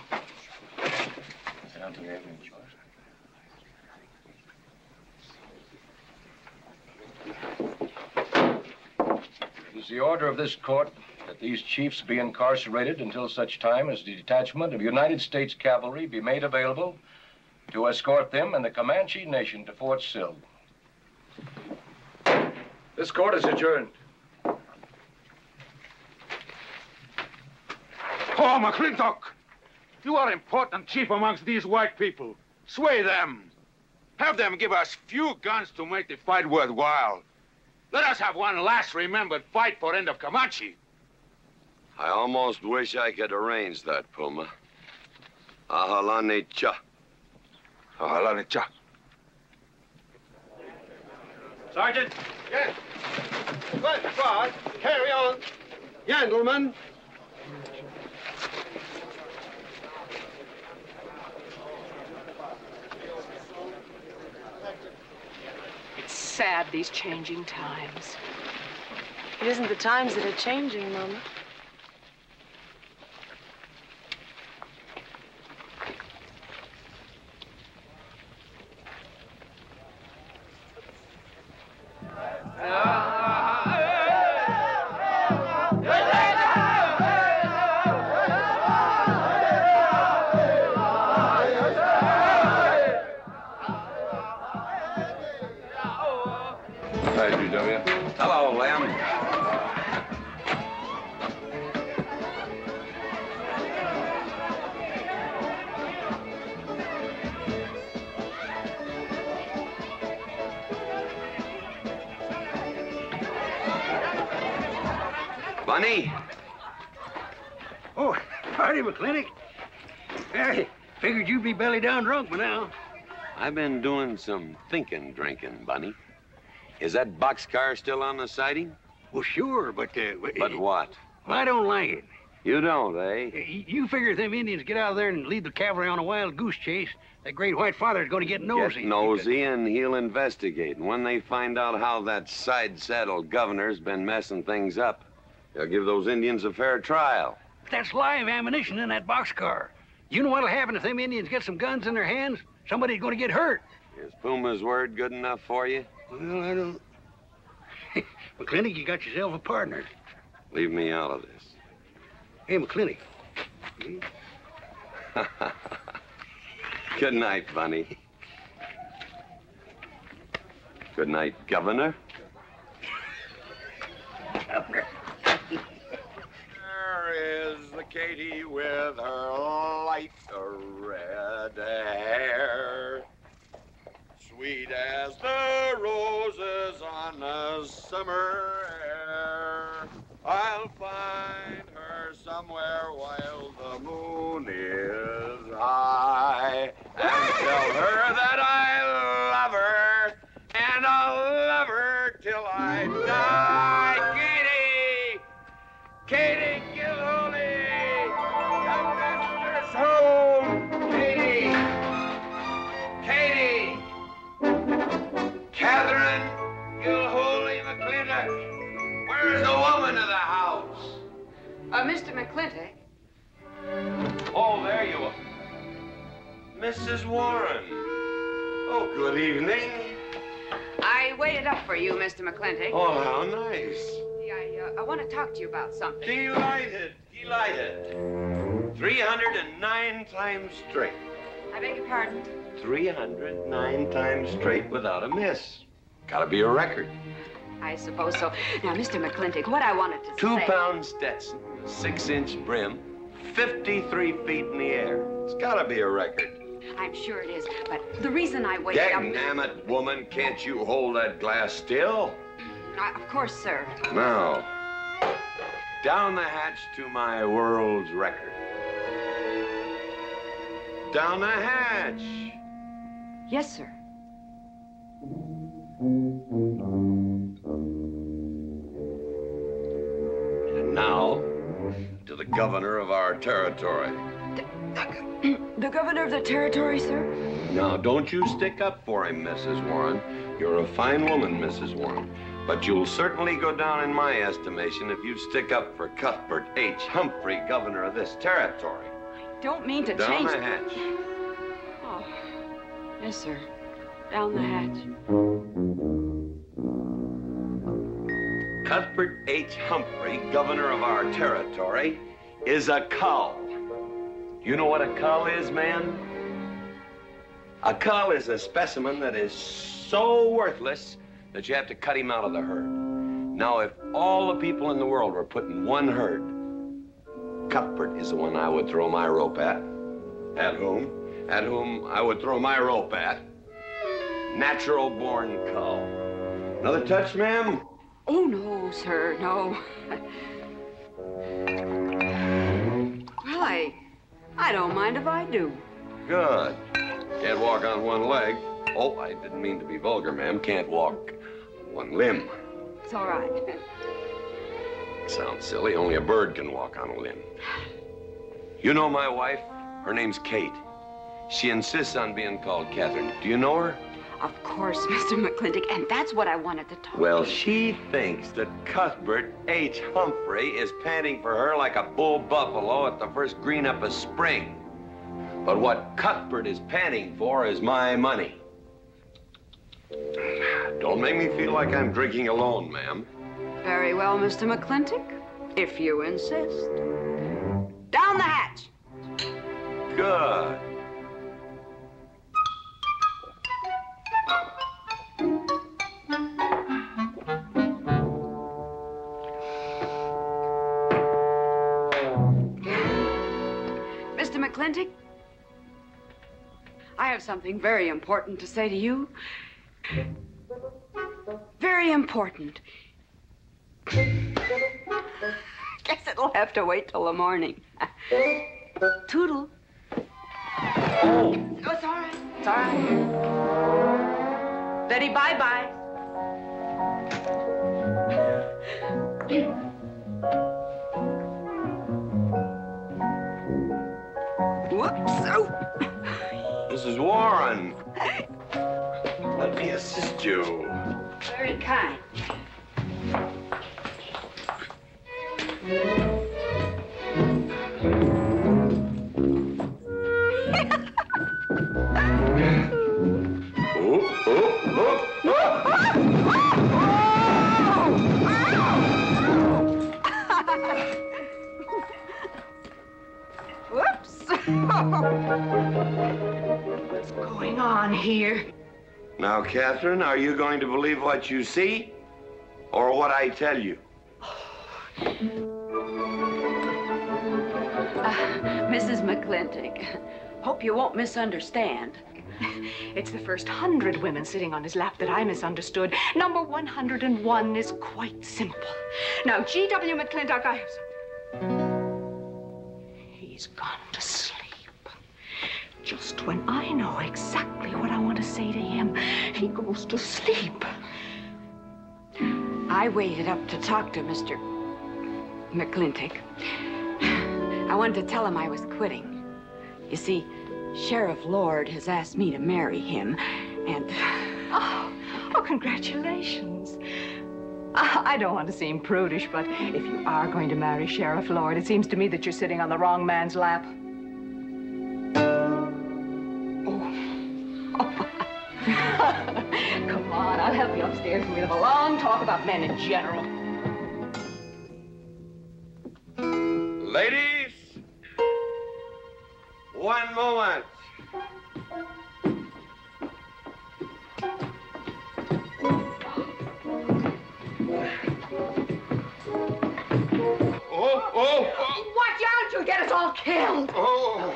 It is the order of this court that these chiefs be incarcerated until such time as the detachment of United States cavalry be made available to escort them and the Comanche Nation to Fort Sill. This court is adjourned. Oh, McLintock! You are important chief amongst these white people. Sway them. Have them give us few guns to make the fight worthwhile. Let us have one last remembered fight for end of Comanche. I almost wish I could arrange that, Puma. Ahalani cha. Ahalani cha. Sergeant? Yes. Good God. Carry on. Gentlemen. It's sad, these changing times. It isn't the times that are changing, Mama. Hello, Lem. Bunny? Oh, howdy, McLintock. Hey, figured you'd be belly down drunk by now. I've been doing some drinking, Bunny. Is that boxcar still on the siding? Well, sure, but... But what? Well, I don't like it. You don't, eh? You figure if them Indians get out there and lead the cavalry on a wild goose chase, that great white father's going to get nosy. Get nosy, and he'll investigate. And when they find out how that side-saddle governor's been messing things up, they'll give those Indians a fair trial. But that's live ammunition in that boxcar. You know what'll happen if them Indians get some guns in their hands? Somebody's going to get hurt. Is Puma's word good enough for you? Well, I don't... McLintock, you got yourself a partner. Leave me out of this. Hey, McLintock. Good night, Bunny. Good night, Governor. Governor. There is the Katie with her light red hair, sweet as the roses on a summer air. I'll find her somewhere while the moon is high and tell her that I love her, and I'll love her till I die. Katie Gilhooly, the master's home. Katie, Katherine Gilhooly McLintock, where's the woman of the house? Mr. McLintock. Oh, there you are. Mrs. Warren. Oh, good evening. I waited up for you, Mr. McLintock. Oh, how nice. I want to talk to you about something. Delighted. 309 times straight. I beg your pardon? 309 times straight without a miss. Gotta be a record. I suppose so. Now, Mr. McLintock, what I wanted to say... 2-pound Stetson, 6-inch brim, 53 feet in the air. It's gotta be a record. I'm sure it is, but the reason I waited up... Dagnammit, woman, can't you hold that glass still? Of course, sir. Now, down the hatch to my world's record. Down the hatch. Yes, sir. And now, to the governor of our territory. The governor of the territory, sir? Now, don't you stick up for him, Mrs. Warren. You're a fine woman, Mrs. Warren. But you'll certainly go down in my estimation if you stick up for Cuthbert H. Humphrey, governor of this territory. I don't mean to Down change... the hatch. Oh, yes, sir. Down the hatch. Cuthbert H. Humphrey, governor of our territory, is a cull. You know what a cull is, man? A cull is a specimen that is so worthless that you have to cut him out of the herd. Now, if all the people in the world were put in one herd, Cuthbert is the one I would throw my rope at. At whom I would throw my rope at. Natural-born cull. Another touch, ma'am? Oh, no, sir, no. Well, I don't mind if I do. Good. Can't walk on one leg. Oh, I didn't mean to be vulgar, ma'am. Can't walk one limb. It's all right. Sounds silly. Only a bird can walk on a limb. You know my wife? Her name's Kate. She insists on being called Katherine. Do you know her? Of course, Mr. McLintock, and that's what I wanted to talk Well, to you. she thinks that Cuthbert H. Humphrey is panting for her like a bull buffalo at the first green up of spring. But what Cuthbert is panting for is my money. Don't make me feel like I'm drinking alone, ma'am. Very well, Mr. McLintock, if you insist. Down the hatch. Good. Mr. McLintock, I have something very important to say to you. Very important. You'll have to wait till the morning. Toodle. Oh. Oh, it's all right. It's all right. Betty, bye-bye. Whoops. Oh. Mrs. Warren. Let me assist you. Very kind. Whoops. What's going on here? Now, Catherine, are you going to believe what you see or what I tell you? Mrs. McLintock, hope you won't misunderstand. It's the first 100 women sitting on his lap that I misunderstood. Number 101 is quite simple. Now, G.W. McLintock, I have some... He's gone to sleep. Just when I know exactly what I want to say to him, he goes to sleep. I waited up to talk to Mr. McLintock. I wanted to tell him I was quitting. You see, Sheriff Lord has asked me to marry him, and... Oh, congratulations. I don't want to seem prudish, but if you are going to marry Sheriff Lord, it seems to me that you're sitting on the wrong man's lap. Come on, I'll help you upstairs and we'll have a long talk about men in general. Ladies, one moment. Oh! Watch out, you'll get us all killed. Oh!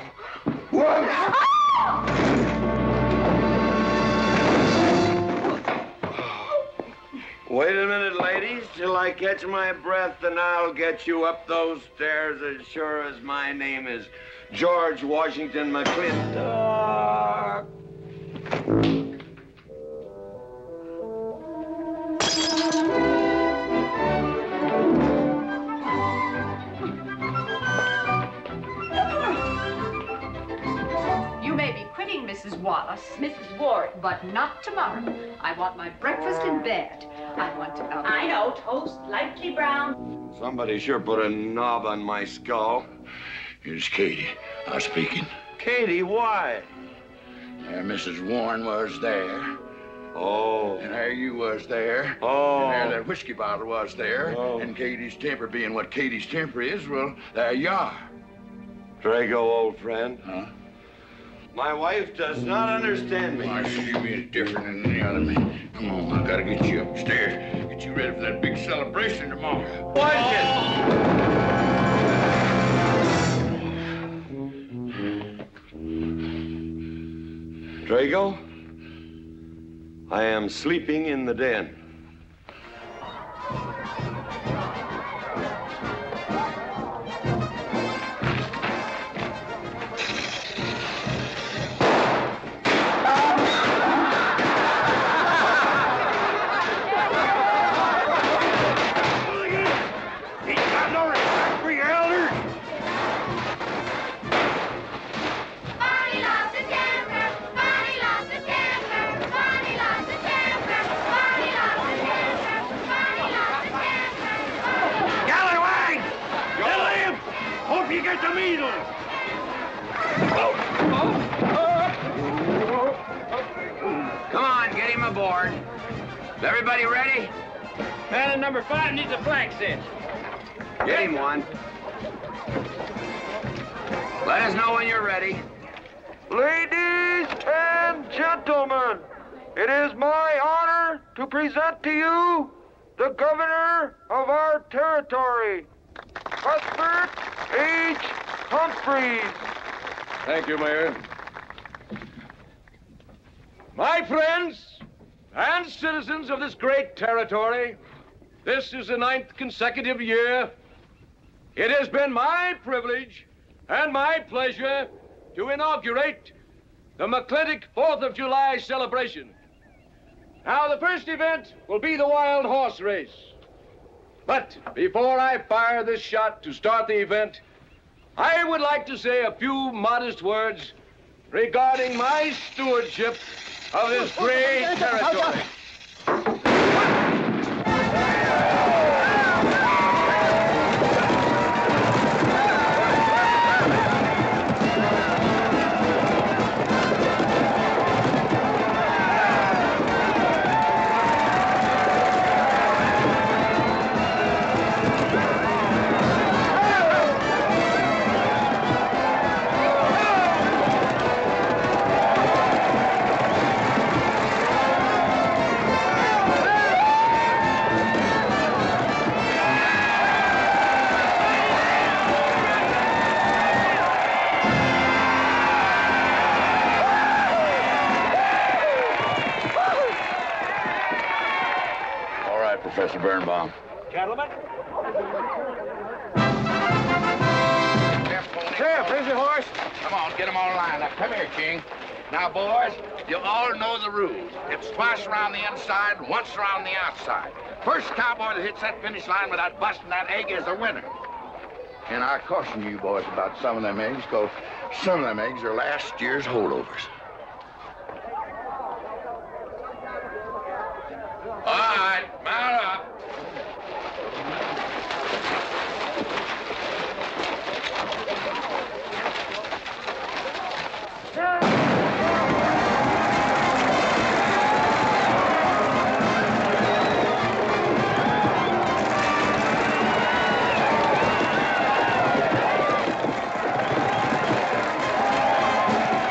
Wait a minute, ladies, till I catch my breath, and I'll get you up those stairs as sure as my name is George Washington McLintock. You may be quitting, Mrs. Wallace, Mrs. Ward, but not tomorrow. I want my breakfast in bed. I want to... I know, toast, lightly brown. Somebody sure put a knob on my skull. Here's Katie. I'm speaking. Katie, why? There Mrs. Warren was there. Oh. And there you was there. Oh. And there that whiskey bottle was there. Oh. And Katie's temper being what Katie's temper is, well, there you are. Drago, old friend. Huh? My wife does not understand me. Why, she means different than any other man. Come on, I gotta get you upstairs. Get you ready for that big celebration tomorrow. What is it? Drago, I am sleeping in the den. Come on, get him aboard. Is everybody ready? Man in number 5 needs a flank cinch. Get him one. Let us know when you're ready. Ladies and gentlemen, it is my honor to present to you the governor of our territory, Cuthbert H. Humphreys. Thank you, Mayor. My friends and citizens of this great territory, this is the 9th consecutive year It has been my privilege and my pleasure to inaugurate the McLintock 4th of July celebration. Now, the first event will be the wild horse race. But before I fire this shot to start the event, I would like to say a few modest words regarding my stewardship of this great territory. Professor Birnbaum. Gentlemen. Sheriff, here's your horse. Come on, get them all lined up. Come here, King. Now, boys, you all know the rules. It's twice around the inside, once around the outside. First cowboy that hits that finish line without busting that egg is the winner. And I caution you boys about some of them eggs, because some of them eggs are last year's holdovers. All right, mount up.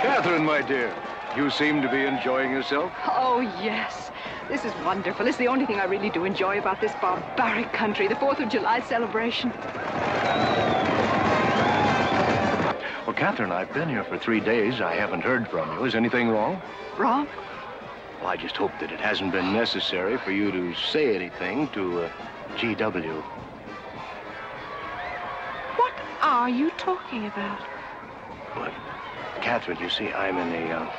Katherine, my dear, you seem to be enjoying yourself. Oh, yes. This is wonderful. It's the only thing I really do enjoy about this barbaric country, the 4th of July celebration. Well, Katherine, I've been here for 3 days. I haven't heard from you. Is anything wrong? Wrong? Well, I just hope that it hasn't been necessary for you to say anything to G.W. What are you talking about? But, Katherine, you see, I'm in a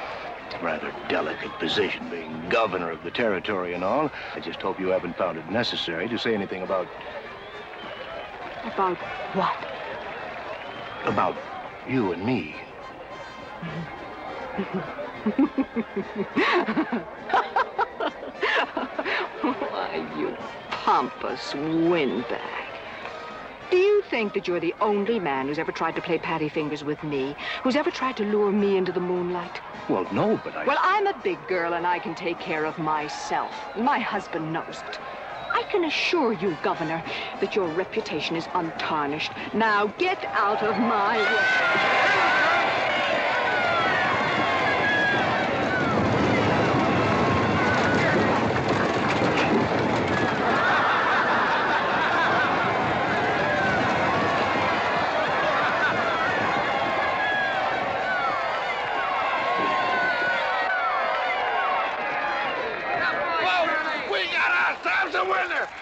rather delicate position, being governor of the territory and all. I just hope you haven't found it necessary to say anything about... About what? About you and me. Why, you pompous windbag. Do you think that you're the only man who's ever tried to play patty fingers with me, who's ever tried to lure me into the moonlight? Well, no, but I... Well, I'm a big girl and I can take care of myself. My husband knows it. I can assure you, Governor, that your reputation is untarnished. Now get out of my way.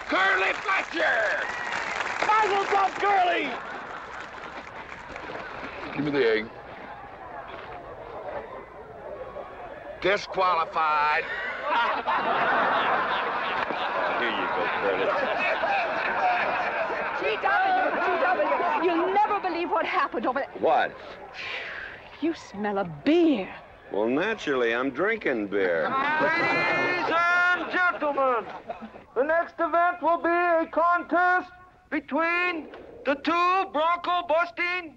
Curly Fletcher! Mazel tov, Curly! Give me the egg. Disqualified. Here you go, Curly. G.W., you'll never believe what happened over there. What? You smell a beer. Well, naturally, I'm drinking beer. Ladies and gentlemen, the next event will be a contest between the two bronco-busting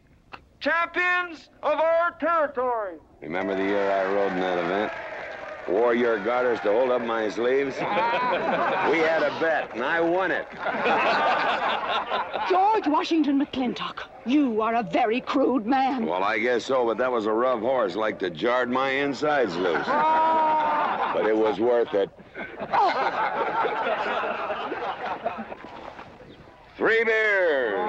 champions of our territory. Remember the year I rode in that event? Wore your garters to hold up my sleeves? We had a bet, and I won it. George Washington McLintock, you are a very crude man. Well, I guess so, but that was a rough horse, like to jarred my insides loose. But it was worth it. 3 beers.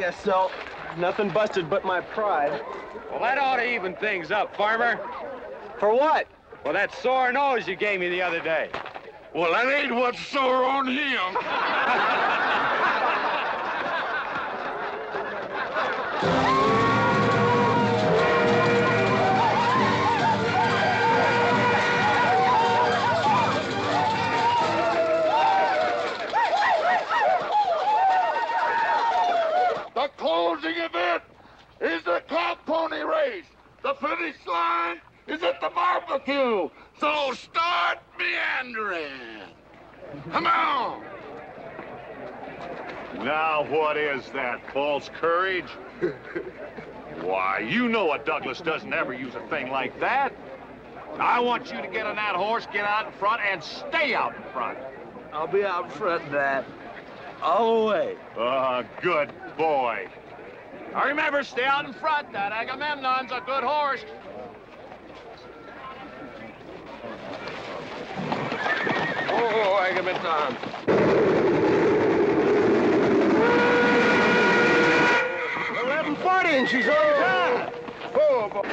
guess so. Nothing busted but my pride. Well, that ought to even things up, farmer. For what? Well, that sore nose you gave me the other day. Well, that ain't what's sore on him. The closing event is the cow pony race. The finish line is at the barbecue. So start meandering. Come on. Now, what is that, false courage? Why, you know a Douglas doesn't ever use a thing like that. I want you to get on that horse, get out in front, and stay out in front. I'll be out front, Dad. All the way. Good boy. Now remember, stay out in front. That Agamemnon's a good horse. Oh, Agamemnon. 1140 and she's on time. Oh, boy.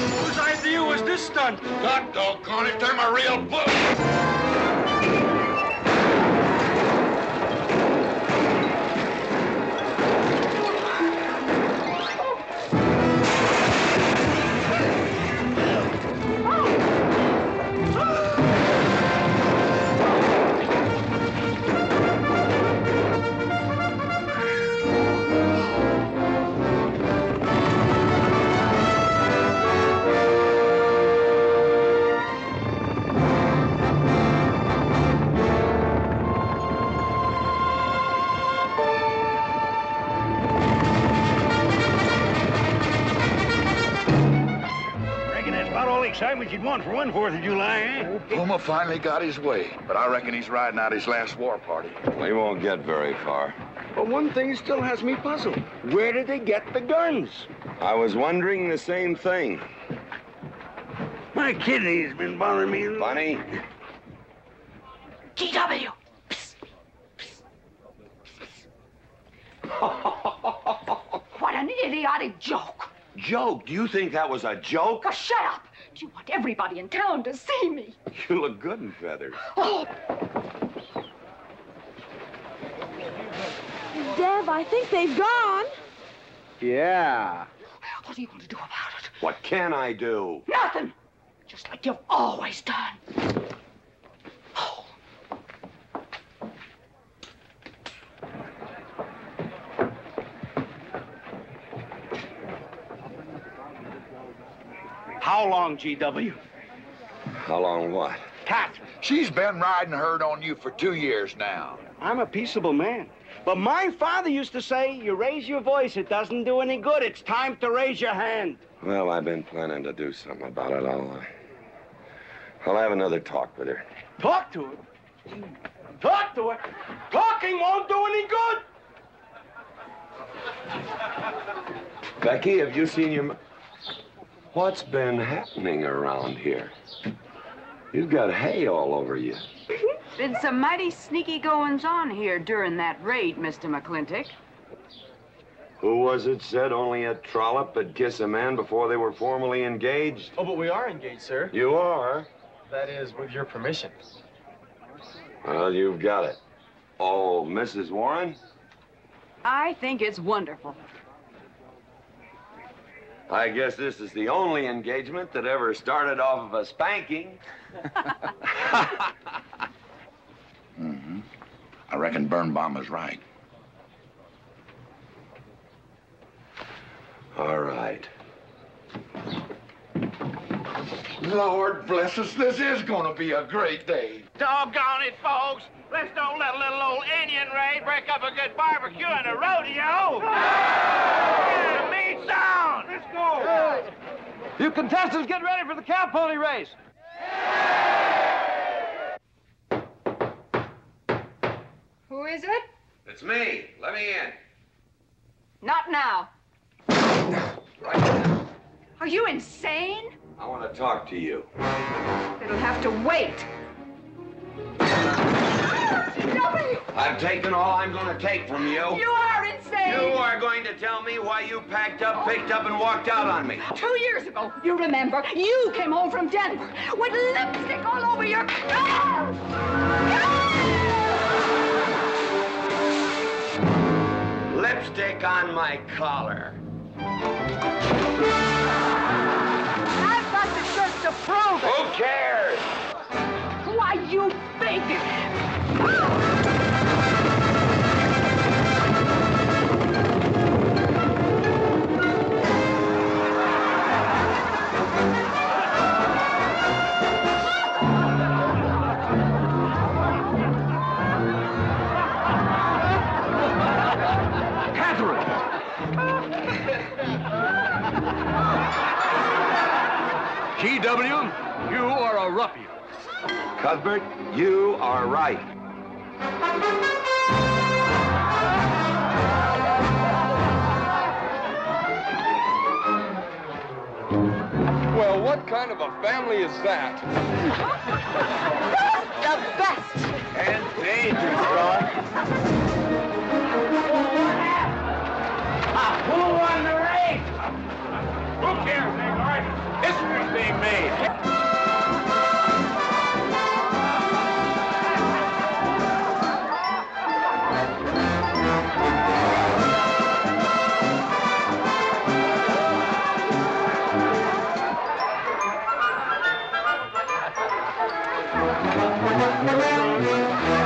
Whose idea was this stunt? God doggone it, they're my real book. Excitement you'd want for one 4th of July, eh? Puma finally got his way, but I reckon he's riding out his last war party. We won't get very far. But one thing still has me puzzled. Where did they get the guns? I was wondering the same thing. My kidney's been bothering me. Bunny? GW! What an idiotic joke. Joke? Do you think that was a joke? Oh, shut up. Do you want everybody in town to see me? You look good in feathers. Oh. Deb, I think they've gone. Yeah. What are you going to do about it? What can I do? Nothing. Just like you've always done. How long, GW? How long what? Katherine. She's been riding herd on you for 2 years now. I'm a peaceable man. But my father used to say, you raise your voice, it doesn't do any good. It's time to raise your hand. Well, I've been planning to do something about it. I'll have another talk with her. Talk to her? Talk to her? Talking won't do any good. Becky, have you seen your... What's been happening around here? You've got hay all over you. Been some mighty sneaky goings-on here during that raid, Mr. McLintock. Who was it said only a trollop would kiss a man before they were formally engaged? Oh, but we are engaged, sir. You are? That is, with your permission. Well, you've got it. Oh, Mrs. Warren? I think it's wonderful. I guess this is the only engagement that ever started off of a spanking. Mm-hmm. I reckon Birnbaum is right. All right. Lord bless us, this is gonna be a great day. Doggone it, folks. Let's don't let a little old Indian raid break up a good barbecue and a rodeo. Yeah, the meat sound. Let's go. You contestants get ready for the cow pony race. Who is it? It's me. Let me in. Not now. Are you insane? I want to talk to you. It'll have to wait. I've taken all I'm going to take from you. You are insane! You are going to tell me why you packed up, picked up, and walked out on me. 2 years ago, you remember, you came home from Denver with lipstick all over your clothes! Lipstick on my collar. I've got the shirt to prove it! Who cares? Why, you big... Katherine! GW, you are a ruffian. Cuthbert, you are right. Well, what kind of a family is that? The best! And dangerous, son. Who won the race? Who cares, England? History's being made.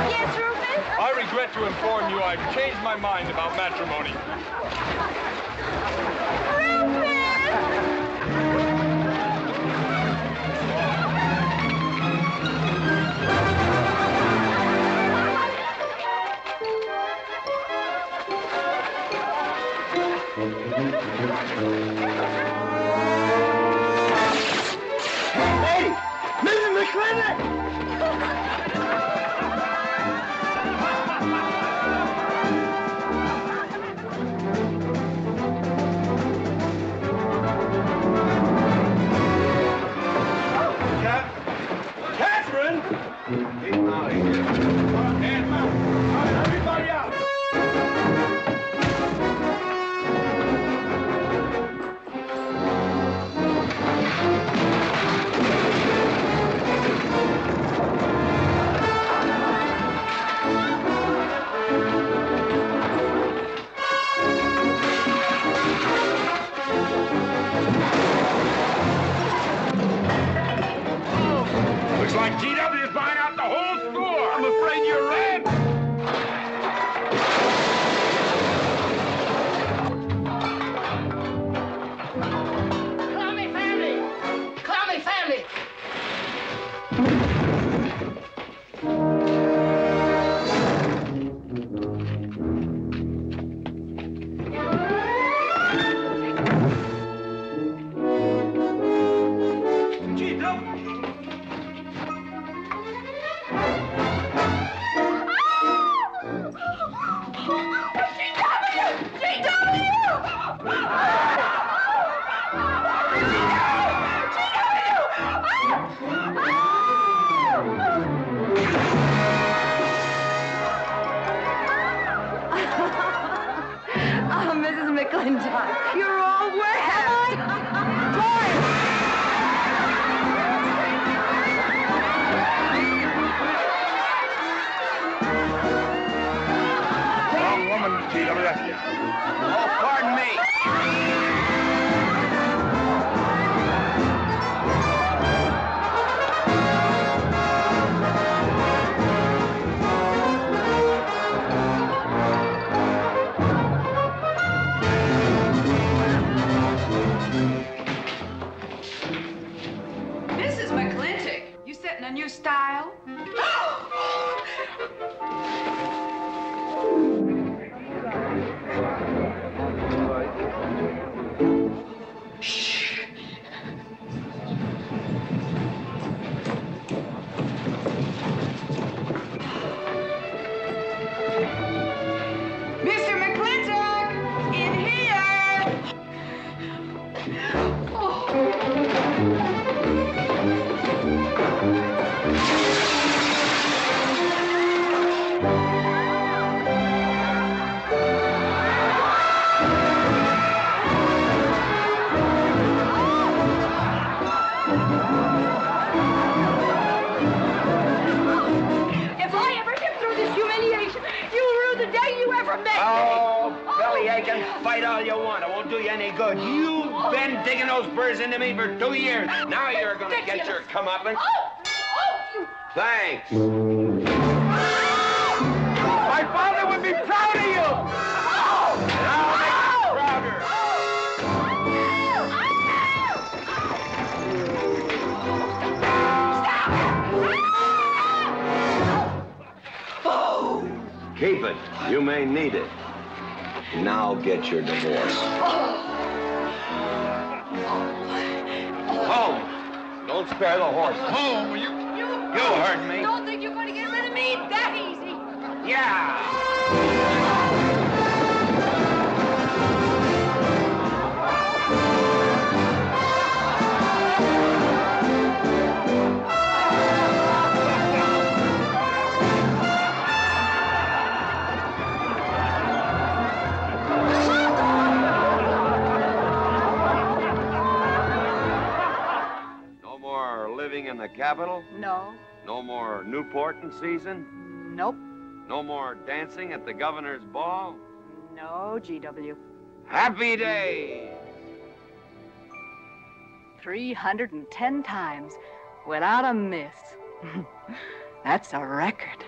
Yes, Rufus? I regret to inform you I've changed my mind about matrimony. Hey, Mrs. McLintock! Katherine! Keep him out of here. Hand him out. All right, everybody out. Looks like GW is buying out the whole store. I'm afraid you're right. Clowny family! Clowny family! Fight all you want. It won't do you any good. You've been digging those burrs into me for 2 years. Now you're gonna get your comeuppance. Thanks. My father would be proud of you! Now make him prouder. Keep it. You may need it. Now get your divorce. Home. Don't spare the horse. Home, you heard me. Don't think you're going to get rid of me that easy. Yeah. Living in the capital? No. No more Newport in season? Nope. No more dancing at the governor's ball? No, GW. Happy days! 310 times without a miss. That's a record.